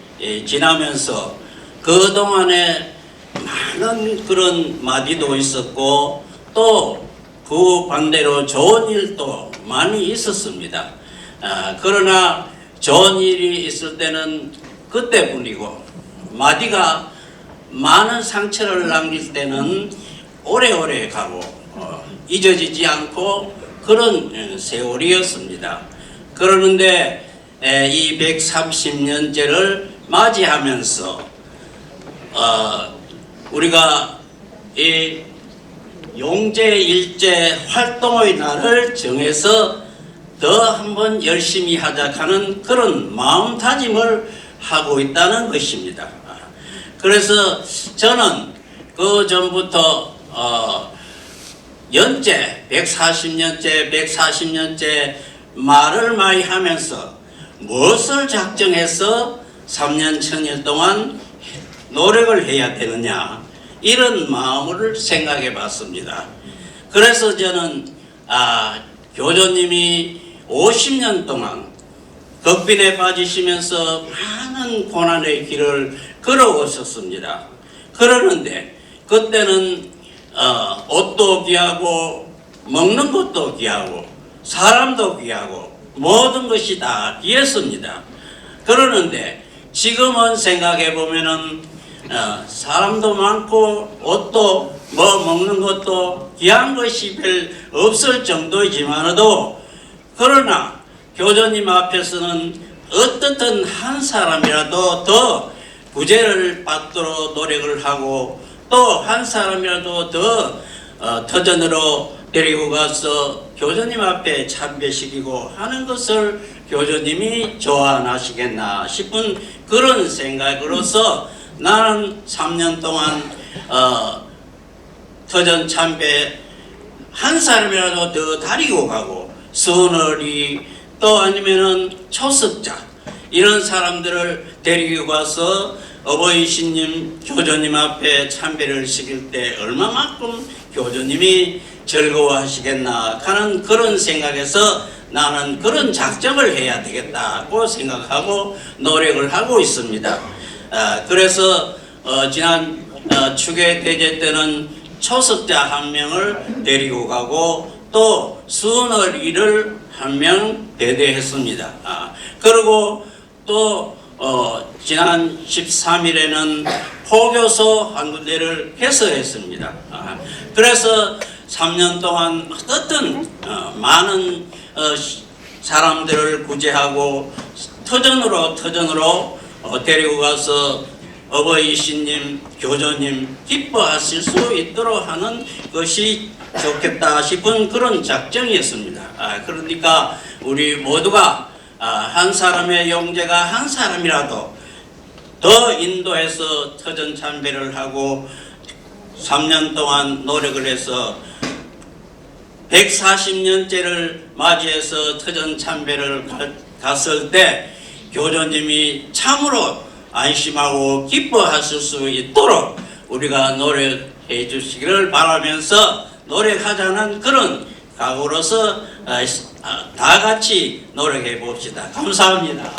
지나면서 그동안에 많은 그런 마디도 있었고 또 그 반대로 좋은 일도 많이 있었습니다. 그러나 좋은 일이 있을 때는 그때뿐이고 마디가 많은 상처를 남길 때는 오래오래 가고 잊어지지 않고 그런 세월이었습니다. 그러는데 이 130년째를 맞이하면서 우리가 이 용재일제 활동의 날을 정해서 더 한번 열심히 하자 하는 그런 마음다짐을 하고 있다는 것입니다. 그래서 저는 그 전부터 연재 140년째 말을 많이 하면서 무엇을 작정해서 3년 천일 동안 노력을 해야 되느냐 이런 마음을 생각해 봤습니다. 그래서 저는 교조님이 50년 동안 극빈에 빠지시면서 많은 고난의 길을 걸어오셨습니다. 그러는데 그때는 옷도 귀하고 먹는 것도 귀하고 사람도 귀하고 모든 것이 다 귀했습니다. 그러는데 지금은 생각해 보면은 사람도 많고 옷도 먹는 것도 귀한 것이 별 없을 정도이지만도 그러나 교조님 앞에서는 어떻든 한 사람이라도 더 구제를 받도록 노력을 하고 또 한 사람이라도 더 터전으로 데리고 가서 교조님 앞에 참배시키고 하는 것을 교조님이 좋아 하시겠나 싶은 그런 생각으로서 나는 3년 동안 터전 참배 한 사람이라도 더 다리고 가고 선월이 또 아니면은 초석자 이런 사람들을 데리고 가서 어버이 신님 교조님 앞에 참배를 시킬 때 얼마만큼 교조님이 즐거워하시겠나 하는 그런 생각에서 나는 그런 작정을 해야 되겠다고 생각하고 노력을 하고 있습니다. 그래서 지난 추계 대제 때는 초석자 1명을 데리고 가고 또 수너리를 1명 대대했습니다. 그리고 또 지난 13일에는 포교소 한 군데를 개설했습니다. 그래서 3년 동안 어떤 많은 사람들을 구제하고 터전으로 데리고 가서 어버이 신님, 교조님 기뻐하실 수 있도록 하는 것이 좋겠다 싶은 그런 작정이었습니다. 그러니까 우리 모두가 한 사람의 영재가 한 사람이라도 더 인도해서 터전 참배를 하고 3년 동안 노력을 해서 140년째를 맞이해서 터전 참배를 갔을 때 교조님이 참으로 안심하고 기뻐하실 수 있도록 우리가 노력해 주시기를 바라면서 노력하자는 그런 각오로서 다 같이 노력해 봅시다. 감사합니다.